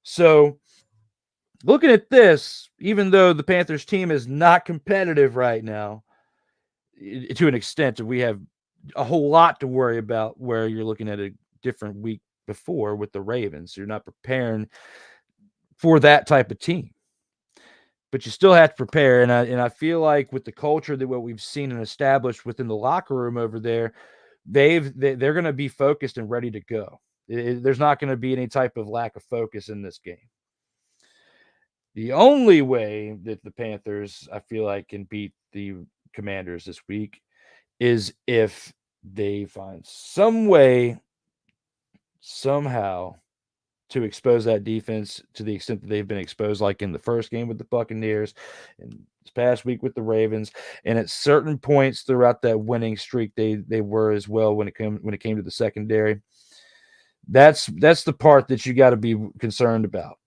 So looking at this, even though the Panthers team is not competitive right now, to an extent that we have a whole lot to worry about, where you're looking at a different week before with the Ravens. You're not preparing for that type of team, but you still have to prepare. And I feel like with the culture that what we've seen and established within the locker room over there, they're going to be focused and ready to go. There's not going to be any type of lack of focus in this game. The only way that the Panthers, I feel like, can beat the Commanders this week is if they find some way, somehow, to expose that defense to the extent that they've been exposed, like in the first game with the Buccaneers and this past week with the Ravens. And at certain points throughout that winning streak, they were as well when it came to the secondary. That's the part that you got to be concerned about.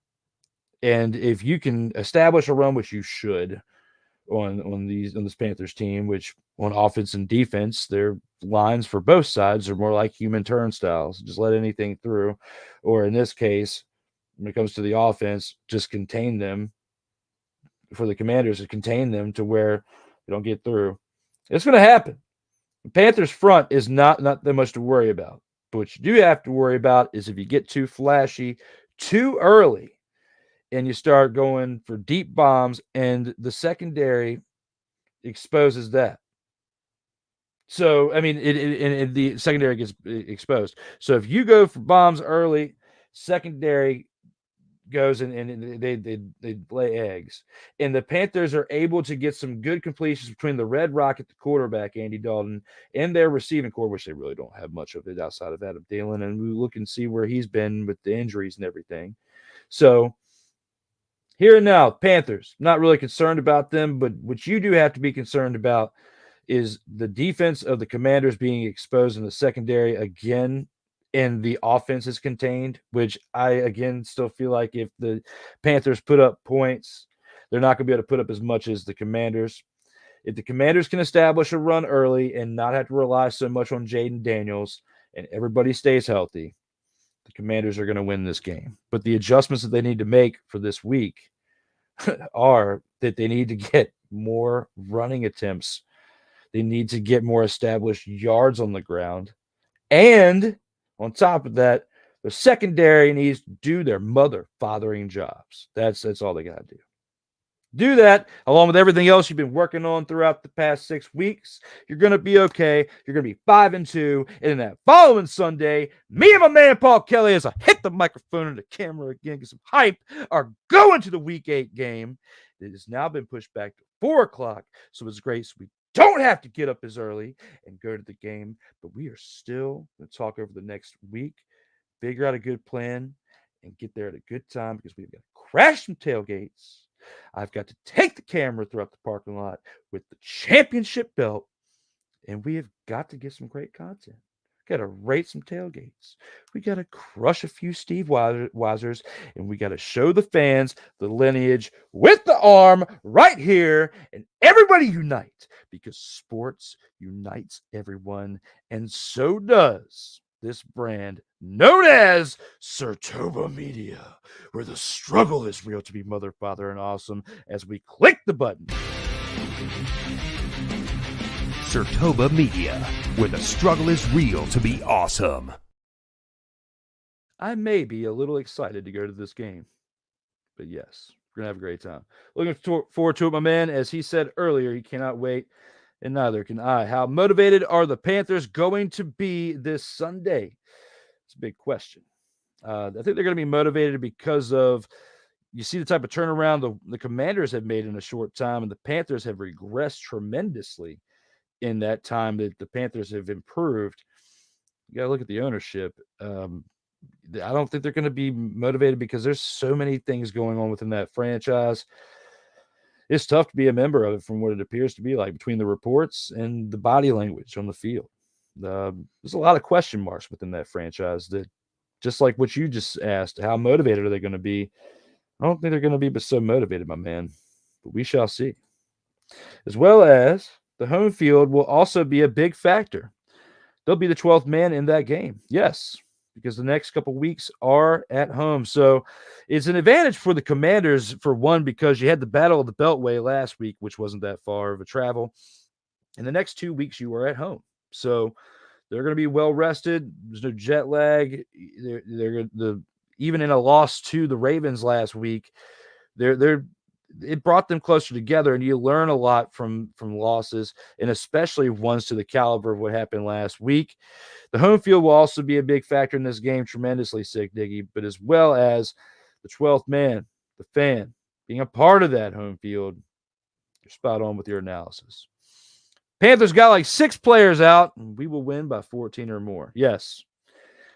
And if you can establish a run, which you should, on this Panthers team, which on offense and defense, their lines for both sides are more like human turnstiles. Just let anything through. Or in this case, when it comes to the offense, just contain them. For the Commanders, to contain them to where they don't get through. It's going to happen. The Panthers front is not that much to worry about. But what you do have to worry about is if you get too flashy too early and you start going for deep bombs, and the secondary exposes that. So, I mean, the secondary gets exposed. So if you go for bombs early, secondary goes and they lay eggs. And the Panthers are able to get some good completions between the Red Rocket, the quarterback, Andy Dalton, and their receiving core, which they really don't have much of it outside of Adam Thielen. And we look and see where he's been with the injuries and everything. So here and now, Panthers, not really concerned about them, but what you do have to be concerned about is the defense of the Commanders being exposed in the secondary again, and the offense is contained, which I, again, still feel like if the Panthers put up points, they're not going to be able to put up as much as the Commanders. If the Commanders can establish a run early and not have to rely so much on Jaden Daniels and everybody stays healthy, the Commanders are going to win this game. But the adjustments that they need to make for this week are that they need to get more running attempts. They need to get more established yards on the ground. And on top of that, the secondary needs to do their mother-fathering jobs. That's all they got to do. Do that, along with everything else you've been working on throughout the past 6 weeks. You're going to be okay. You're going to be 5-2. And then that following Sunday, me and my man Paul Kelly, as I hit the microphone and the camera again, get some hype, are going to the Week 8 game. It has now been pushed back to 4 o'clock. So it's great. So we don't have to get up as early and go to the game. But we are still going to talk over the next week, figure out a good plan, and get there at a good time because we've got to crash some tailgates. I've got to take the camera throughout the parking lot with the championship belt, and we have got to get some great content. Got to rate some tailgates. We got to crush a few Steve Weisers, and we got to show the fans the lineage with the arm right here, and everybody unite because sports unites everyone, and so does this brand known as Surtoba Media, where the struggle is real to be mother, father, and awesome as we click the button. Surtoba Media, where the struggle is real to be awesome. I may be a little excited to go to this game, but yes, we're going to have a great time. Looking forward to it, my man. As he said earlier, he cannot wait, and neither can I. How motivated are the Panthers going to be this Sunday? It's a big question. I think they're going to be motivated because of, you see the type of turnaround the Commanders have made in a short time, and the Panthers have regressed tremendously in that time that the Panthers have improved. You got to look at the ownership. I don't think they're going to be motivated because there's so many things going on within that franchise. It's tough to be a member of it from what it appears to be like between the reports and the body language on the field. There's a lot of question marks within that franchise that, just like what you just asked, how motivated are they going to be? I don't think they're going to be so motivated, my man, but we shall see. As well as the home field will also be a big factor. They'll be the 12th man in that game. Yes, because the next couple weeks are at home. So it's an advantage for the Commanders, for one, because you had the Battle of the Beltway last week, which wasn't that far of a travel. And the next 2 weeks you are at home. So they're going to be well rested. There's no jet lag. Even in a loss to the Ravens last week, it brought them closer together, and you learn a lot from losses, and especially ones to the caliber of what happened last week. The home field will also be a big factor in this game, tremendously sick, Diggy, but as well as the 12th man, the fan, being a part of that home field. You're spot on with your analysis. Panthers got like 6 players out, and we will win by 14 or more. Yes,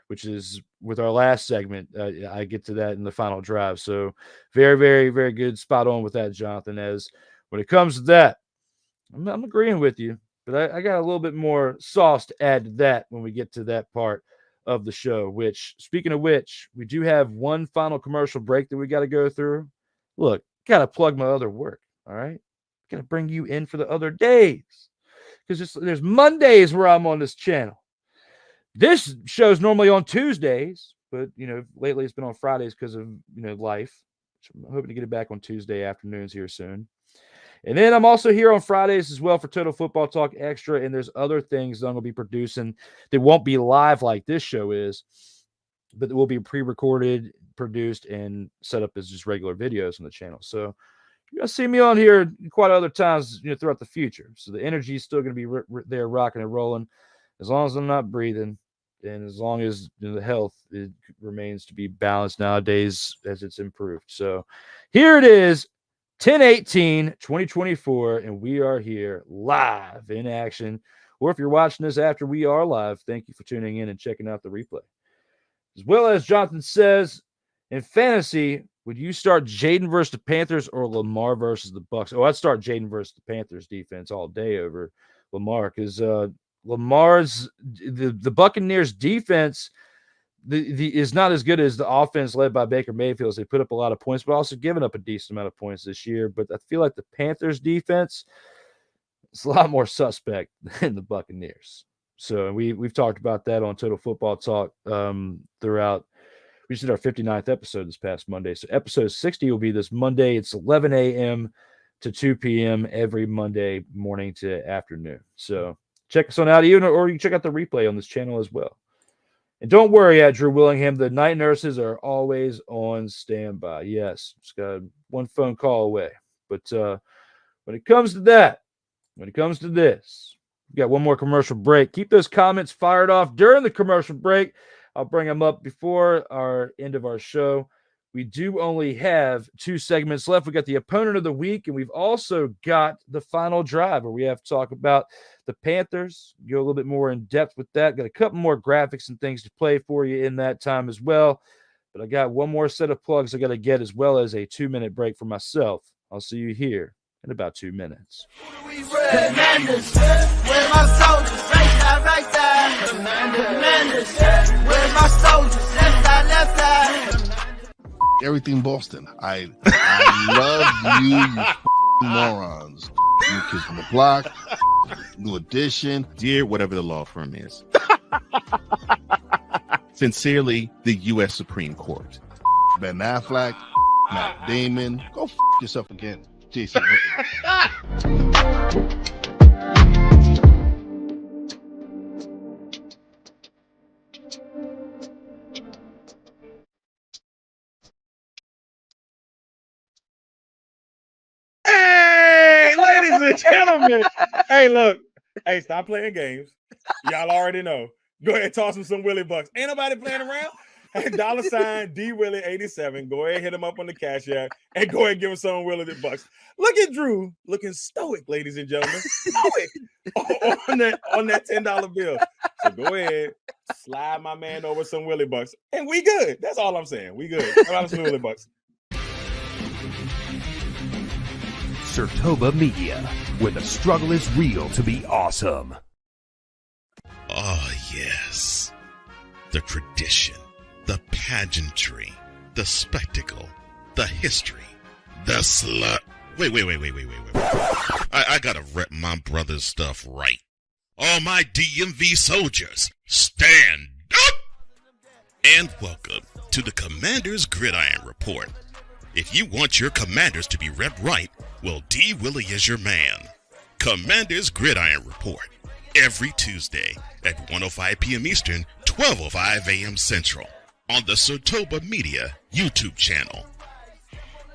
which is with our last segment. I get to that in the final drive. So very, very, very good. Spot on with that, Jonathan. As when it comes to that, I'm agreeing with you, but I got a little bit more sauce to add to that when we get to that part of the show, which, speaking of which, we do have one final commercial break that we got to go through. Look, got to plug my other work. All right. Got to bring you in for the other days, because there's Mondays where I'm on this channel. This show's normally on Tuesdays, but, lately it's been on Fridays because of, life. I'm hoping to get it back on Tuesday afternoons here soon. And then I'm also here on Fridays as well for Total Football Talk Extra. And there's other things that I'm going to be producing that won't be live like this show is, but that will be pre-recorded, produced, and set up as just regular videos on the channel. So you're going to see me on here quite other times throughout the future. So the energy is still going to be there rocking and rolling as long as I'm not breathing. And as long as the health remains to be balanced nowadays as it's improved. So here it is. 10/18/2024, and we are here live in action. Or if you're watching this after we are live, thank you for tuning in and checking out the replay. As well as Jonathan says, in fantasy, would you start Jaden versus the Panthers or Lamar versus the Bucs? Oh, I'd start Jaden versus the Panthers defense all day over Lamar, because Lamar's the Buccaneers defense is not as good as the offense led by Baker Mayfield. They put up a lot of points, but also given up a decent amount of points this year. But I feel like the Panthers defense is a lot more suspect than the Buccaneers. So we've talked about that on Total Football Talk throughout. We just did our 59th episode this past Monday. So episode 60 will be this Monday. It's 11 a.m. to 2 p.m. every Monday morning to afternoon. So check us on out, or you can check out the replay on this channel as well. And don't worry, at Drew Willingham, the night nurses are always on standby. Yes, just got one phone call away. But when it comes to that, when it comes to this, we got one more commercial break. Keep those comments fired off during the commercial break. I'll bring them up before our end of our show. We do only have 2 segments left. We got the opponent of the week, and we've also got the final drive where we have to talk about the Panthers, go a little bit more in depth with that. Got a couple more graphics and things to play for you in that time as well. But I got one more set of plugs I got to get, as well as a 2-minute break for myself. I'll see you here in about 2 minutes. Commanders, where my soldiers, right side. Commanders, where my soldiers, left side. Everything Boston. I love you morons. New Kids on the Block, New Edition. Dear whatever the law firm is. Sincerely, the U.S. Supreme Court. Ben Affleck, Matt Damon. Go yourself again, Jason. Hey, ladies and gentlemen. Hey, look. Hey, stop playing games. Y'all already know. Go ahead and toss him some Willie Bucks. Ain't nobody playing around. Hey, $ DWillie87. Go ahead, hit him up on the Cash App, and go ahead and give him some Willie Bucks. Look at Drew looking stoic, ladies and gentlemen. Stoic on that $10 bill. So go ahead, slide my man over some Willie Bucks, and we good. That's all I'm saying. We good. How about some Willie Bucks? Sertoba Media, where the struggle is real to be awesome. Oh, yes. The tradition, the pageantry, the spectacle, the history, the slut. Wait. I gotta rep my brother's stuff right. All my DMV soldiers, stand up! And welcome to the Commanders Gridiron Report. If you want your Commanders to be repped right, well, D. Willie is your man. Commanders Gridiron Report. Every Tuesday at 1:05 p.m. Eastern, 12:05 a.m. Central. On the Sertoba Media YouTube channel.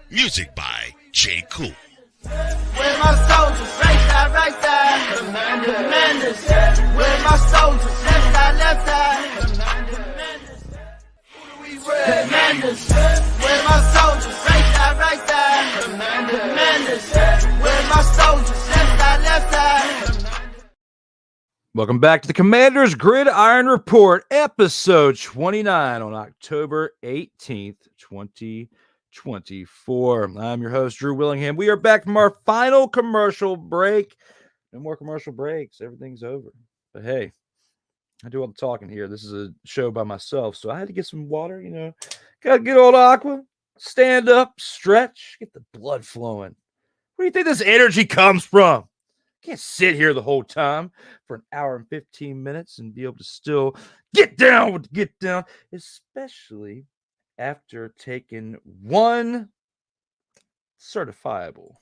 Music by J.KUL. Where my soldiers, right side. Commanders, where my soldiers, left side. Commanders, where my soldiers, right side. Commanders, where my soldiers, left side. Welcome back to the Commanders Gridiron Report, episode 29 on October 18th, 2024. I'm your host, Drew Willingham. We are back from our final commercial break. No more commercial breaks. Everything's over. But hey, I do all the talking here. This is a show by myself, so I had to get some water, Got to get old Aqua, stand up, stretch, get the blood flowing. Where do you think this energy comes from? Can't sit here the whole time for an hour and 15 minutes and be able to still get down with the get down, especially after taking one certifiable.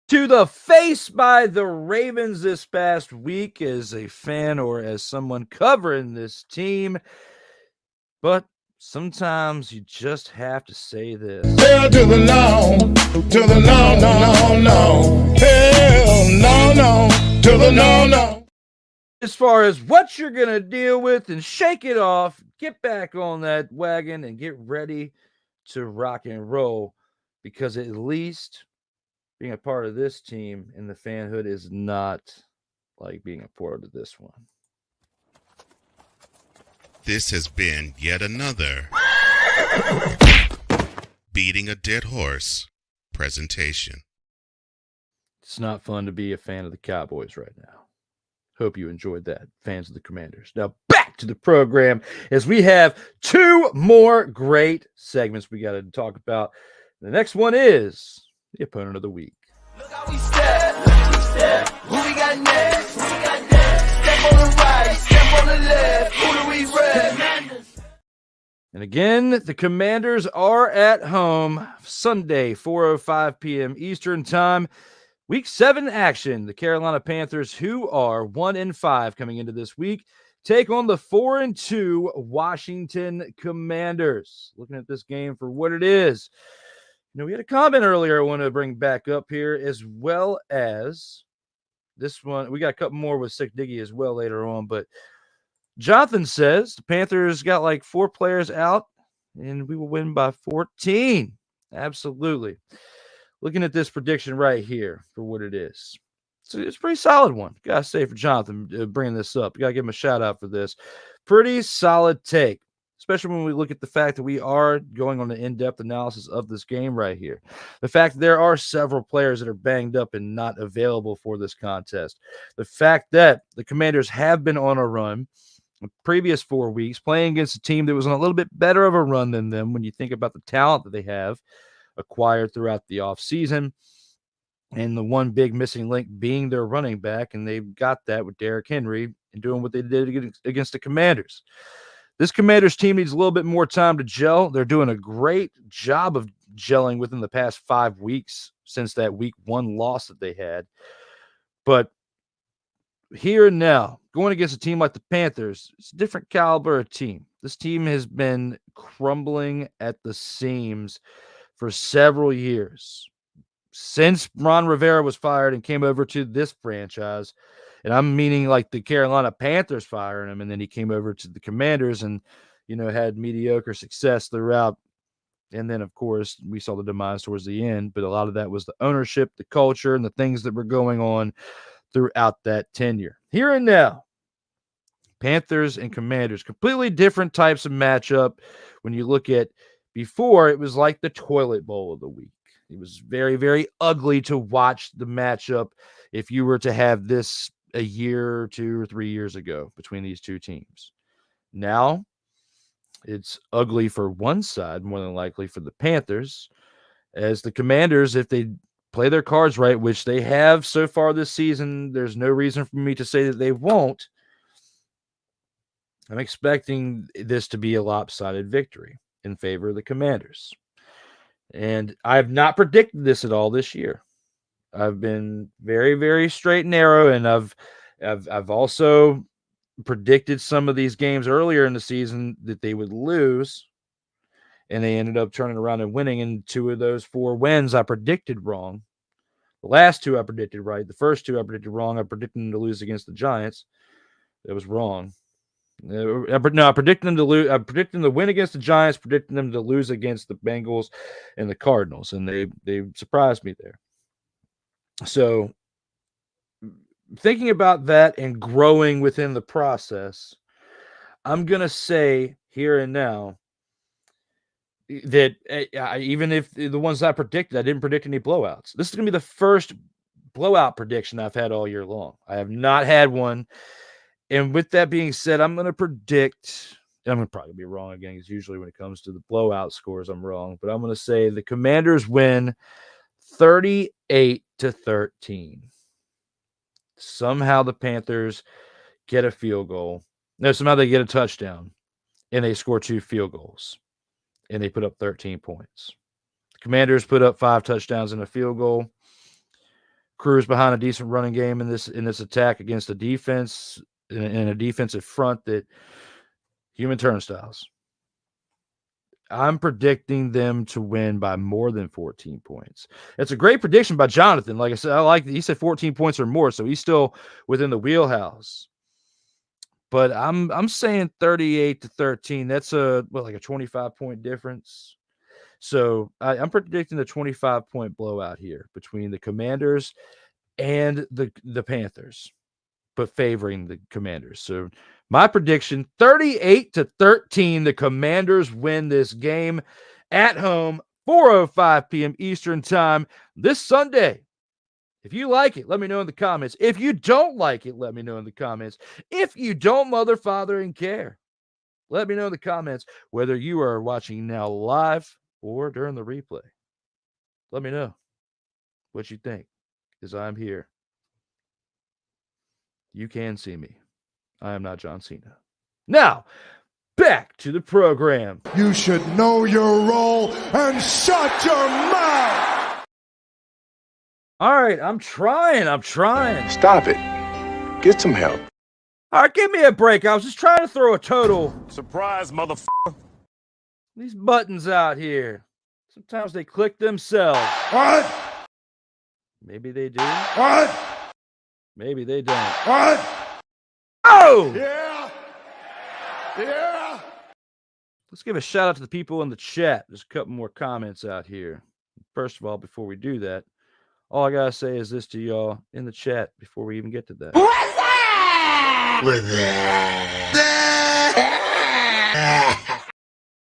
To the face by the Ravens this past week as a fan or as someone covering this team. But sometimes you just have to say this. Hell to the no, to the no, no, no, no. Hell no, no, to the no, no. As far as what you're going to deal with and shake it off, get back on that wagon and get ready to rock and roll, because at least being a part of this team in the fanhood is not like being a part of this one. This has been yet another Beating a Dead Horse presentation. It's not fun to be a fan of the Cowboys right now. Hope you enjoyed that, fans of the Commanders. Now back to the program as we have two more great segments we got to talk about. The next one is the opponent of the week. Look how we step, Who we got next? Step on the right, step on the left. Who do we rep? And again, the Commanders are at home Sunday, 4:05 p.m. Eastern Time. Week 7 action. The Carolina Panthers, who are 1-5 coming into this week, take on the 4-2 Washington Commanders. Looking at this game for what it is. We had a comment earlier I want to bring back up here, as well as this one. We got a couple more with Sick Diggy as well later on, but Jonathan says the Panthers got like 4 players out and we will win by 14. Absolutely. Looking at this prediction right here for what it is. So it's a pretty solid one. Gotta say for Jonathan bringing this up. You gotta give him a shout out for this. Pretty solid take. Especially when we look at the fact that we are going on an in-depth analysis of this game right here. The fact that there are several players that are banged up and not available for this contest. The fact that the Commanders have been on a run the previous 4 weeks, playing against a team that was on a little bit better of a run than them when you think about the talent that they have acquired throughout the offseason. And the one big missing link being their running back, and they've got that with Derrick Henry and doing what they did against the Commanders. This Commanders team needs a little bit more time to gel. They're doing a great job of gelling within the past 5 weeks since that week 1 loss that they had. But here and now, going against a team like the Panthers, it's a different caliber of team. This team has been crumbling at the seams for several years. Since Ron Rivera was fired and came over to this franchise, and I'm meaning like the Carolina Panthers firing him, and then he came over to the Commanders and, had mediocre success throughout. And then, of course, we saw the demise towards the end, but a lot of that was the ownership, the culture, and the things that were going on throughout that tenure. Here and now, Panthers and Commanders, completely different types of matchup. When you look at before, it was like the toilet bowl of the week. It was very, very ugly to watch the matchup if you were to have this a year or 2 or 3 years ago between these two teams. Now, it's ugly for one side, more than likely for the Panthers, as the Commanders, if they play their cards right, which they have so far this season, there's no reason for me to say that they won't. I'm expecting this to be a lopsided victory in favor of the Commanders. And I have not predicted this at all this year. I've been very, very straight and narrow, and I've also predicted some of these games earlier in the season that they would lose, and they ended up turning around and winning. And 2 of those 4 wins I predicted wrong. The last 2 I predicted right. The first 2 I predicted wrong. I predicted them to lose against the Giants. That was wrong. I'm predicting them to lose. I'm predicting the win against the Giants, predicting them to lose against the Bengals and the Cardinals, and they surprised me there. So thinking about that and growing within the process, I'm going to say here and now that even if the ones I predicted, I didn't predict any blowouts. This is going to be the first blowout prediction I've had all year long. I have not had one. And with that being said, I'm going to predict, I'm going to probably be wrong again, because usually when it comes to the blowout scores, I'm wrong. But I'm going to say the Commanders win 38-13. Somehow the Panthers get a field goal. No, somehow they get a touchdown, and they score 2 field goals, and they put up 13 points. The Commanders put up 5 touchdowns and a field goal. Cruise behind a decent running game in this attack against a defense in a defensive front that human turnstiles. I'm predicting them to win by more than 14 points. It's a great prediction by Jonathan. Like I said, he said 14 points or more, so he's still within the wheelhouse. But I'm saying 38-13. That's like a 25-point difference. So I'm predicting a 25-point blowout here between the Commanders and the Panthers, but favoring the Commanders. So my prediction, 38-13, the Commanders win this game at home, 4:05 p.m. Eastern time this Sunday. If you like it, let me know in the comments. If you don't like it, let me know in the comments. If you don't mother, father, and care, let me know in the comments whether you are watching now live or during the replay. Let me know what you think, because I'm here. You can see me. I am not John Cena. Now, back to the program. You should know your role and shut your mouth. All right, I'm trying. Stop it. Get some help. All right, give me a break. I was just trying to throw a total. Surprise, motherfucker. These buttons out here, sometimes they click themselves. What? Maybe they do. What? Maybe they don't. What? Oh! Yeah. Yeah. Let's give a shout out to the people in the chat. There's a couple more comments out here. First of all, before we do that, all I gotta say is this to y'all in the chat before we even get to that. What's that?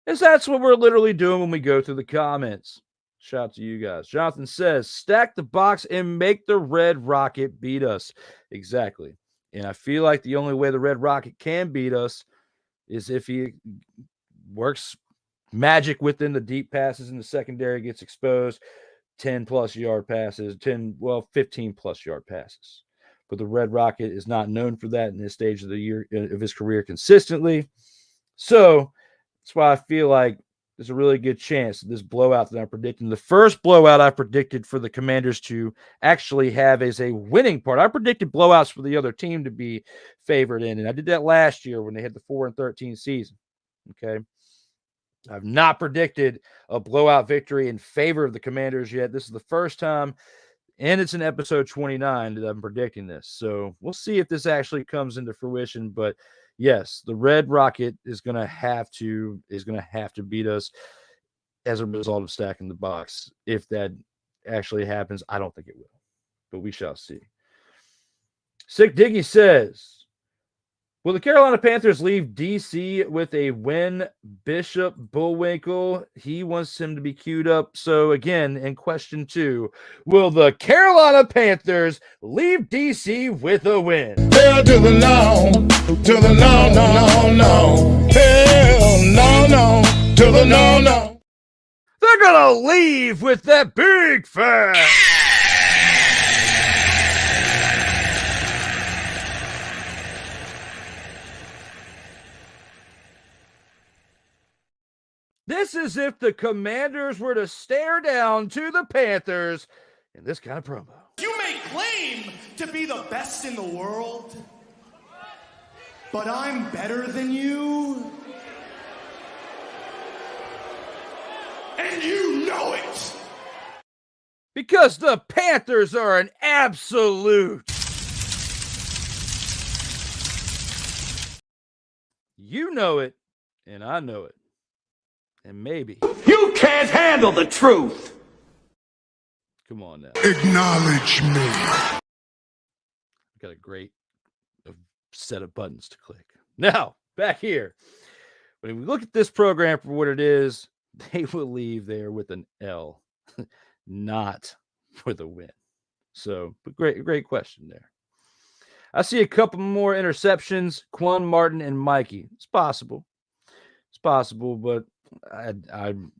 Is that's what we're literally doing when we go through the comments. Shout out to you guys. Jonathan says, stack the box and make the Red Rocket beat us. Exactly. And I feel like the only way the Red Rocket can beat us is if he works magic within the deep passes in the secondary, gets exposed, 10-plus yard passes, 15-plus yard passes. But the Red Rocket is not known for that in this stage of the year of his career consistently. So that's why I feel like there's a really good chance that this blowout that I'm predicting, the first blowout I predicted for the Commanders to actually have as a winning part. I predicted blowouts for the other team to be favored in, and I did that last year when they had the 4-13 season. Okay. I've not predicted a blowout victory in favor of the Commanders yet. This is the first time, and it's in episode 29 that I'm predicting this. So we'll see if this actually comes into fruition. But yes, the Red Rocket is going to have to beat us as a result of stacking the box. If that actually happens, I don't think it will, but we shall see. Sick Diggy says, will the Carolina Panthers leave DC with a win? Bishop Bullwinkle, he wants him to be queued up. So again, in question 2, will the Carolina Panthers leave DC with a win? Hell to the no, to the no, no, no, no. Hell no, no, to the no, no. They're gonna leave with that big fat. This is if the Commanders were to stare down to the Panthers in this kind of promo. You may claim to be the best in the world, but I'm better than you. And you know it. Because the Panthers are an absolute You know it, and I know it. And maybe. You can't handle the truth. Come on now. Acknowledge me. Got a great set of buttons to click. Now, back here. When we look at this program for what it is, they will leave there with an L, not with a win. So, but great question there. I see a couple more interceptions, Quan, Martin, and Mikey. It's possible. It's possible, but I'm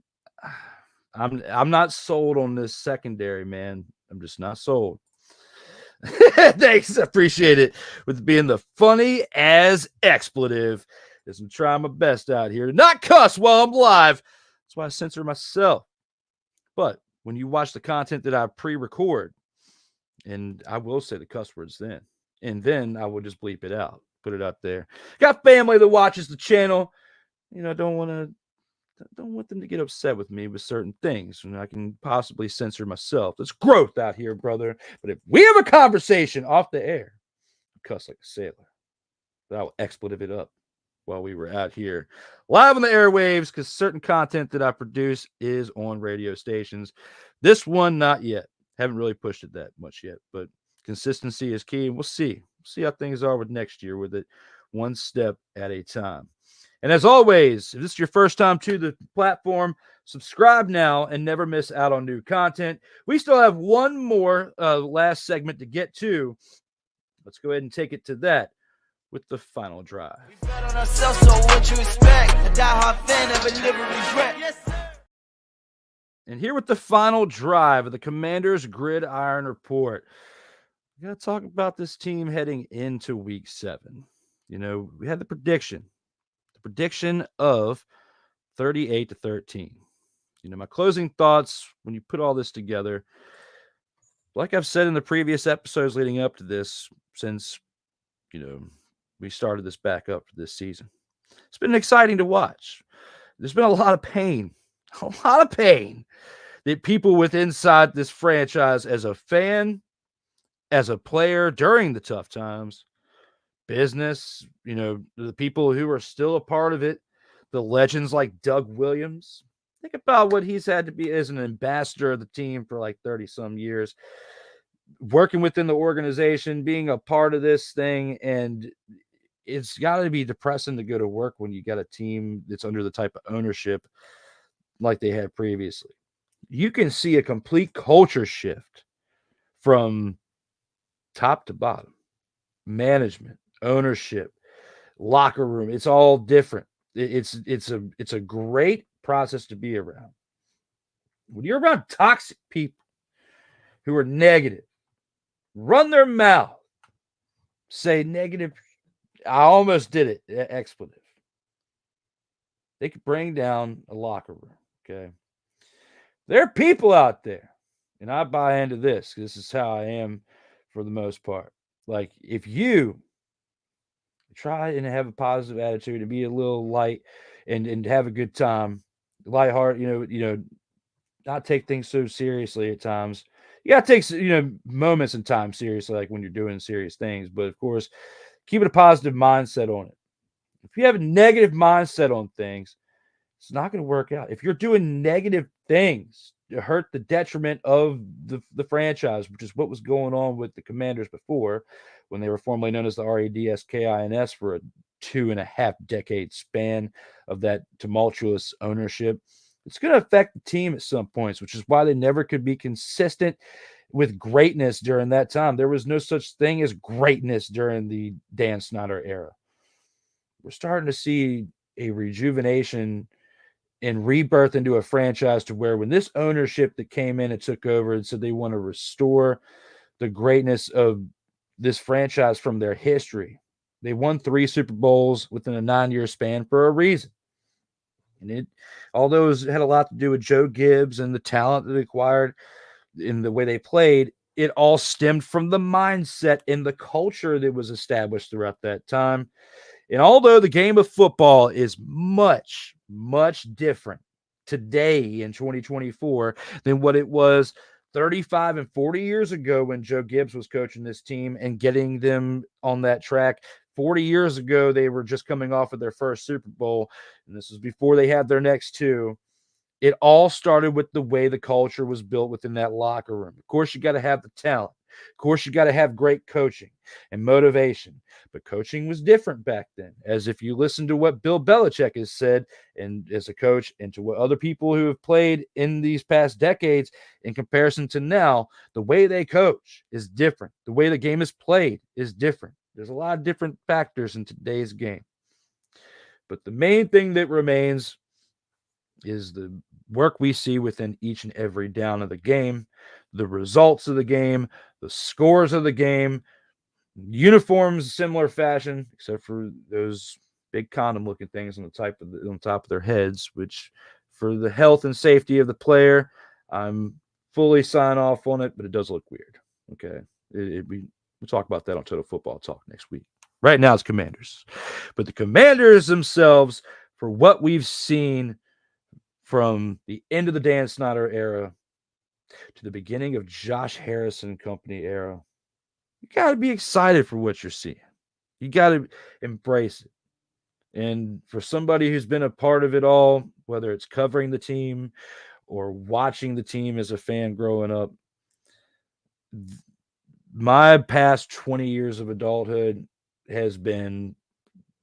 not sold on this secondary, man. I'm just not sold. Thanks, I appreciate it. With being the funny as expletive, as I'm trying my best out here to not cuss while I'm live. That's why I censor myself. But when you watch the content that I pre-record, and I will say the cuss words then, and then I will just bleep it out, put it up there. Got family that watches the channel. You know, don't want them to get upset with me with certain things, and I can possibly censor myself. There's growth out here, brother. But if we have a conversation off the air, I cuss like a sailor. But I will expletive it up while we were out here live on the airwaves, because certain content that I produce is on radio stations. This one, not yet. Haven't really pushed it that much yet, but consistency is key, and we'll see how things are with next year, with it one step at a time. And as always, if this is your first time to the platform, subscribe now and never miss out on new content. We still have one more last segment to get to. Let's go ahead and take it to that with the final drive. We bet on ourselves, so what you expect? A diehard fan never live with regret. Yes, sir. And here with the final drive of the Commanders Gridiron Report, we got to talk about this team heading into Week 7. You know, we had the prediction of 38-13. You know, my closing thoughts when you put all this together, like I've said in the previous episodes leading up to this, since, you know, we started this back up for this season, it's been exciting to watch. There's been a lot of pain that people with inside this franchise, as a fan, as a player during the tough times, business, you know, the people who are still a part of it, the legends like Doug Williams. Think about what he's had to be as an ambassador of the team for like 30 some years, working within the organization, being a part of this thing. And it's got to be depressing to go to work when you got a team that's under the type of ownership like they had previously. You can see a complete culture shift from top to bottom. Management, ownership, locker room, it's all different. It's a great process to be around. When you're around toxic people who are negative, run their mouth, say negative, I almost did it, expletive. They could bring down a locker room, okay? There are people out there, and I buy into this. This is how I am for the most part. Like, if you try and have a positive attitude and be a little light and have a good time, lighthearted, you know, not take things so seriously at times. You got to take, you know, moments in time seriously, like when you're doing serious things. But of course, keep it a positive mindset on it. If you have a negative mindset on things, it's not going to work out. If you're doing negative things to hurt the detriment of the franchise, which is what was going on with the Commanders before, when they were formerly known as the RADSKINS for a 2.5 decade span of that tumultuous ownership, it's going to affect the team at some points, which is why they never could be consistent with greatness during that time. There was no such thing as greatness during the Dan Snyder era. We're starting to see a rejuvenation and rebirth into a franchise to where when this ownership that came in and took over and said they want to restore the greatness of this franchise from their history, they won 3 Super Bowls within a 9-year span for a reason. And although it had a lot to do with Joe Gibbs and the talent that they acquired in the way they played, it all stemmed from the mindset and the culture that was established throughout that time. And although the game of football is much, much different today in 2024 than what it was 35 and 40 years ago when Joe Gibbs was coaching this team and getting them on that track, 40 years ago, they were just coming off of their first Super Bowl, and this was before they had their next two. It all started with the way the culture was built within that locker room. Of course, you got to have the talent. Of course, you got to have great coaching and motivation. But coaching was different back then. As if you listen to what Bill Belichick has said and as a coach and to what other people who have played in these past decades in comparison to now, the way they coach is different. The way the game is played is different. There's a lot of different factors in today's game. But the main thing that remains is the work we see within each and every down of the game, the results of the game, the scores of the game, uniforms, similar fashion, except for those big condom-looking things on the top of their heads, which for the health and safety of the player, I'm fully sign off on it, but it does look weird. Okay, we'll talk about that on Total Football Talk next week. Right now, it's Commanders, but the Commanders themselves, for what we've seen from the end of the Dan Snyder era to the beginning of Josh Harrison Company era, you got to be excited for what you're seeing. You got to embrace it. And for somebody who's been a part of it all, whether it's covering the team or watching the team as a fan growing up, my past 20 years of adulthood has been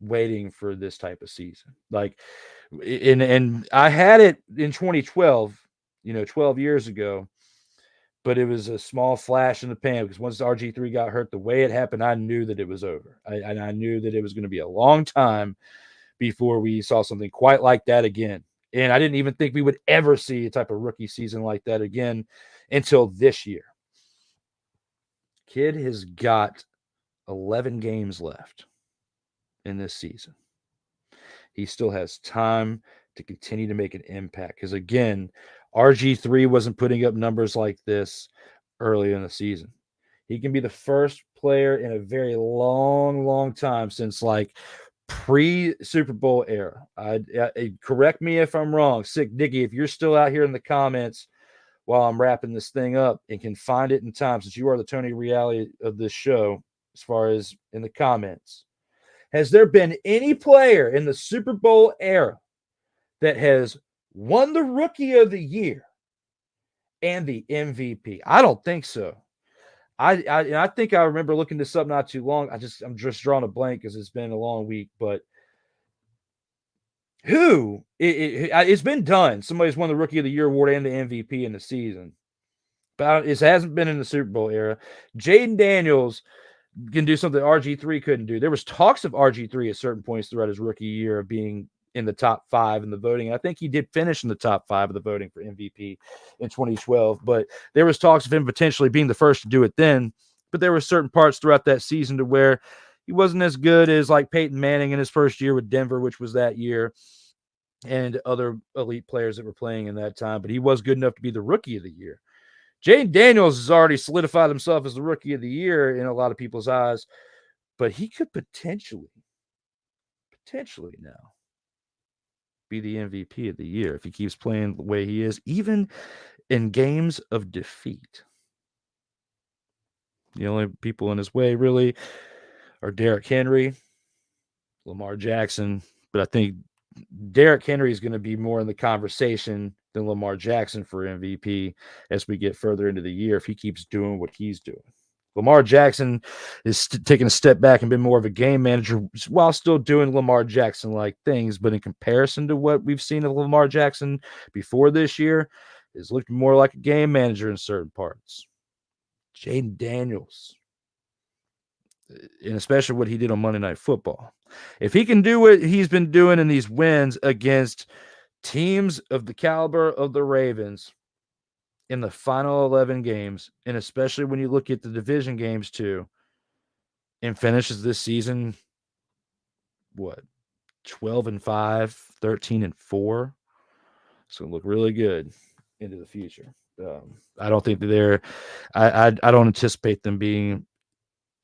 waiting for this type of season. Like, and I had it in 2012, 12 years ago, but it was a small flash in the pan because once RG3 got hurt, the way it happened, I knew that it was over. I knew that it was going to be a long time before we saw something quite like that again. And I didn't even think we would ever see a type of rookie season like that again until this year. Kid has got 11 games left in this season. He still has time to continue to make an impact because, again, RG3 wasn't putting up numbers like this early in the season. He can be the first player in a very long time since like pre-Super Bowl era. Correct me if I'm wrong. Sick Dicky, if you're still out here in the comments while I'm wrapping this thing up and can find it in time, since you are the Tony Reality of this show as far as in the comments. Has there been any player in the Super Bowl era that has won the Rookie of the Year and the MVP? I don't think so. I think I remember looking this up not too long. I'm just drawing a blank because it's been a long week. But it's been done. Somebody's won the Rookie of the Year award and the MVP in the season, but it hasn't been in the Super Bowl era. Jaden Daniels can do something RG3 couldn't do. There was talks of RG3 at certain points throughout his rookie year of being in the top 5 in the voting. And I think he did finish in the top 5 of the voting for MVP in 2012, but there was talks of him potentially being the first to do it then. But there were certain parts throughout that season to where he wasn't as good as like Peyton Manning in his first year with Denver, which was that year, and other elite players that were playing in that time, but he was good enough to be the Rookie of the Year. Jaden Daniels has already solidified himself as the Rookie of the Year in a lot of people's eyes, but he could potentially now be the MVP of the year if he keeps playing the way he is, even in games of defeat. The only people in his way really are Derrick Henry, Lamar Jackson, but I think Derrick Henry is going to be more in the conversation than Lamar Jackson for MVP as we get further into the year if he keeps doing what he's doing. Lamar Jackson is taking a step back and been more of a game manager while still doing Lamar Jackson-like things, but in comparison to what we've seen of Lamar Jackson before this year, has looked more like a game manager in certain parts. Jaden Daniels, and especially what he did on Monday Night Football. If he can do what he's been doing in these wins against teams of the caliber of the Ravens in the final 11 games, and especially when you look at the division games too, and finishes this season, 12-5, 13-4. It's going to look really good into the future. I don't think that I don't anticipate them being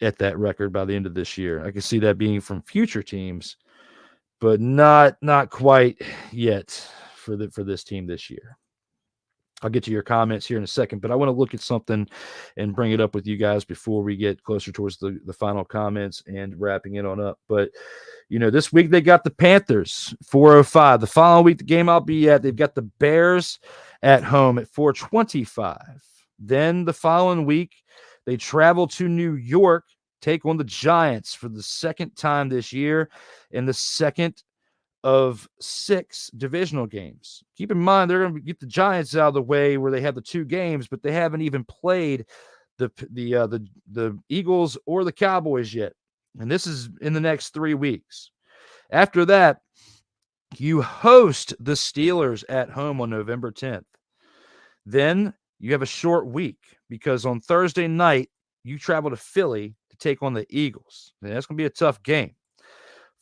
at that record by the end of this year. I can see that being from future teams, but not quite yet for this team this year. I'll get to your comments here in a second, but I want to look at something and bring it up with you guys before we get closer towards the final comments and wrapping it on up. But, this week they got the Panthers, 4:05. The following week, the game I'll be at, they've got the Bears at home at 4:25. Then the following week, they travel to New York, take on the Giants for the second time this year in the second of 6 divisional games. Keep in mind, they're going to get the Giants out of the way where they have the 2 games, but they haven't even played the Eagles or the Cowboys yet. And this is in the next 3 weeks. After that, you host the Steelers at home on November 10th. Then you have a short week because on Thursday night, you travel to Philly to take on the Eagles. And that's going to be a tough game.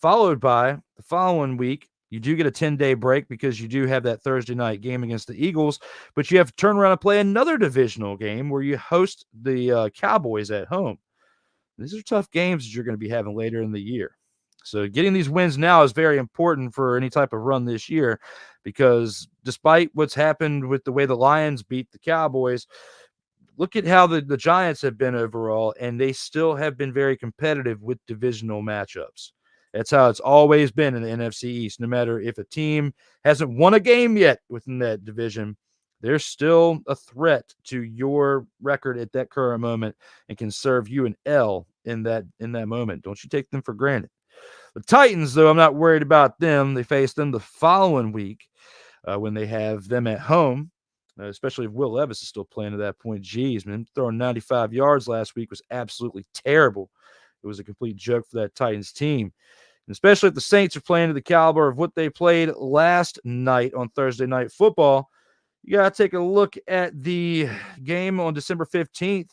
Followed by the following week, you do get a 10-day break because you do have that Thursday night game against the Eagles, but you have to turn around and play another divisional game where you host the Cowboys at home. These are tough games that you're going to be having later in the year. So getting these wins now is very important for any type of run this year because despite what's happened with the way the Lions beat the Cowboys, look at how the Giants have been overall, and they still have been very competitive with divisional matchups. That's how it's always been in the NFC East. No matter if a team hasn't won a game yet within that division, they're still a threat to your record at that current moment and can serve you an L in that moment. Don't you take them for granted. The Titans, though, I'm not worried about them. They face them the following week when they have them at home, especially if Will Levis is still playing at that point. Jeez, man, throwing 95 yards last week was absolutely terrible. It was a complete joke for that Titans team. And especially if the Saints are playing to the caliber of what they played last night on Thursday Night Football, you got to take a look at the game on December 15th,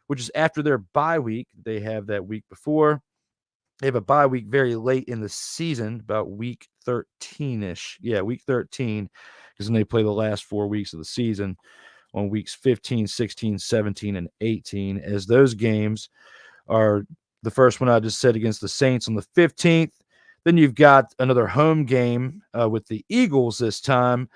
which is after their bye week. They have that week before. They have a bye week very late in the season, about week 13-ish. Yeah, week 13, because then they play the last 4 weeks of the season on weeks 15, 16, 17, and 18, as those games are the first one I just said against the Saints on the 15th. Then you've got another home game with the Eagles this time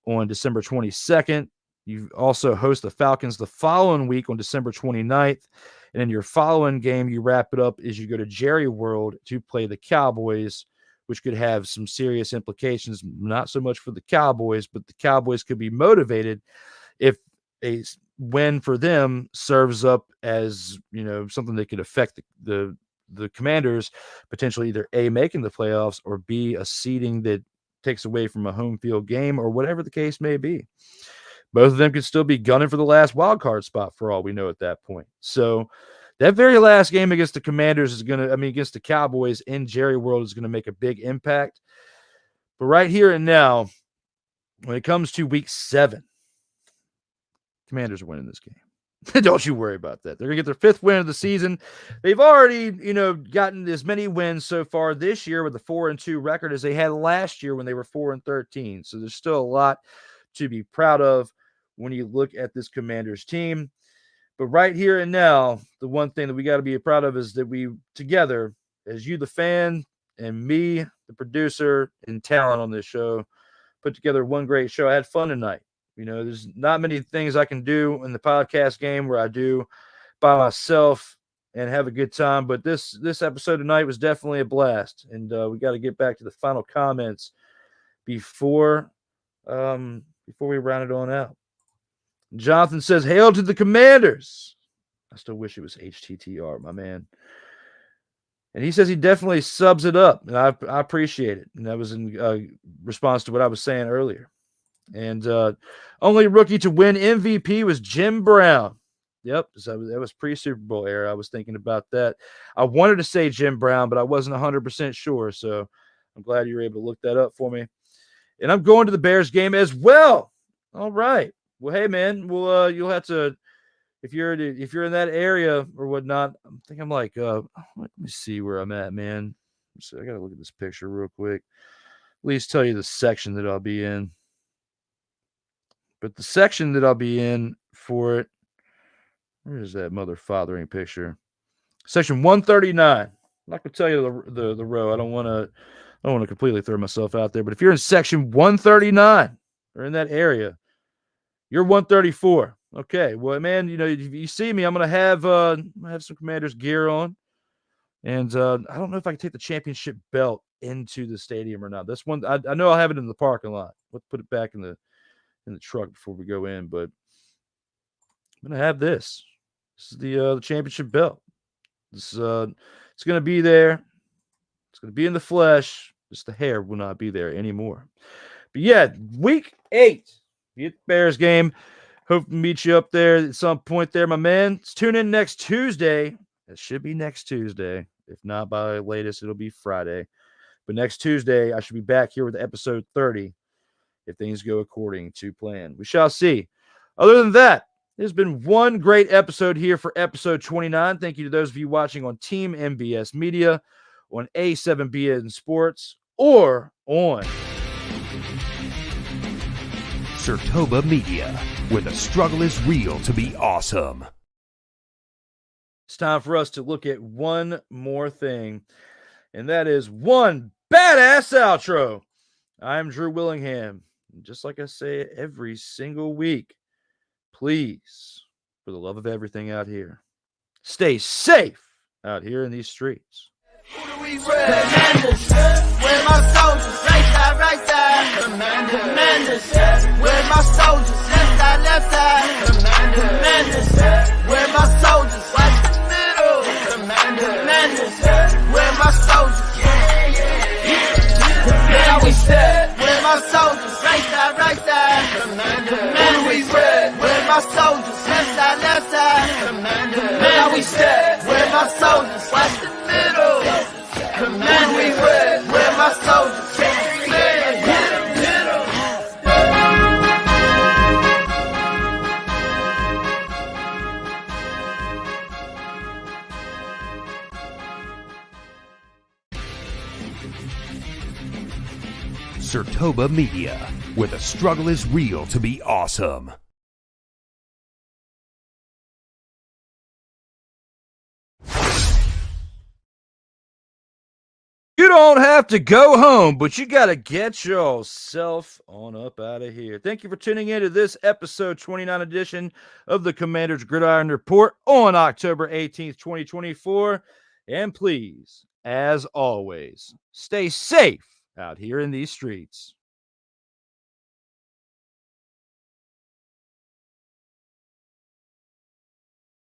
on December 22nd. You also host the Falcons the following week on December 29th. And in your following game, you wrap it up as you go to Jerry World to play the Cowboys, which could have some serious implications, not so much for the Cowboys, but the Cowboys could be motivated if a win for them serves up as, something that could affect the Commanders potentially either A, making the playoffs, or B, a seeding that takes away from a home field game, or whatever the case may be. Both of them could still be gunning for the last wild card spot for all we know at that point. So that very last game against the Commanders against the Cowboys in Jerry World is going to make a big impact. But right here and now, when it comes to week 7, Commanders are winning this game. Don't you worry about that. They're going to get their 5th win of the season. They've already, gotten as many wins so far this year with the 4-2 record as they had last year when they were 4-13. So there's still a lot to be proud of when you look at this Commanders team. But right here and now, the one thing that we got to be proud of is that we together, as you, the fan, and me, the producer and talent on this show, put together one great show. I had fun tonight. There's not many things I can do in the podcast game where I do by myself and have a good time. But this episode tonight was definitely a blast. And we got to get back to the final comments before we round it on out. Jonathan says, "Hail to the Commanders." I still wish it was HTTR, my man. And he says he definitely subs it up, and I appreciate it. And that was in response to what I was saying earlier. And only rookie to win MVP was Jim Brown. Yep, that was pre-Super Bowl era. I was thinking about that. I wanted to say Jim Brown, but I wasn't 100% sure. So I'm glad you were able to look that up for me. And I'm going to the Bears game as well. All right. Well, hey, man. Well, you'll have to, if you're in that area or whatnot. I think I'm like, let me see where I'm at, man. So I got to look at this picture real quick. At least tell you the section that I'll be in. But the section that I'll be in for it, where is that mother fathering picture? Section 139. I'm not gonna tell you the row. I don't want to completely throw myself out there. But if you're in section 139 or in that area, You're 134. Okay. Well, man, you know, if you see me, I'm gonna have some Commanders gear on. And I don't know if I can take the championship belt into the stadium or not. This one, I know I'll have it in the parking lot. Let's put it back in the truck before we go in. But I'm gonna have this. This is the championship belt. This it's gonna be there. It's gonna be in the flesh. Just the hair will not be there anymore. But yeah, week 8, be at the Bears game. Hope to meet you up there at some point there, my man. Let's tune in next Tuesday. It should be next Tuesday. If not by latest, it'll be Friday. But next Tuesday, I should be back here with episode 30 if things go according to plan. We shall see. Other than that, there's been one great episode here for episode 29. Thank you to those of you watching on Team MBS Media, on A7BN Sports, or on Sertoba Media, where the struggle is real to be awesome. It's time for us to look at one more thing, and that is one badass outro. I'm Drew Willingham. Just like I say every single week, please, for the love of everything out here, stay safe out here in these streets. Commanders, where my soldiers, right side, Commanders, where my soldiers, left side, Commanders, where my soldiers, watch the middle, Commanders, where my soldiers, now we step, where my soldiers, right side, Commanders, where my soldiers, left side, now we step, where my soldiers, watch the middle, Commanders, where my soldiers, Sertoba Media, where the struggle is real to be awesome. You don't have to go home, but you got to get yourself on up out of here. Thank you for tuning in to this episode 29 edition of the Commanders Gridiron Report on October 18th, 2024. And please, as always, stay safe out here in these streets.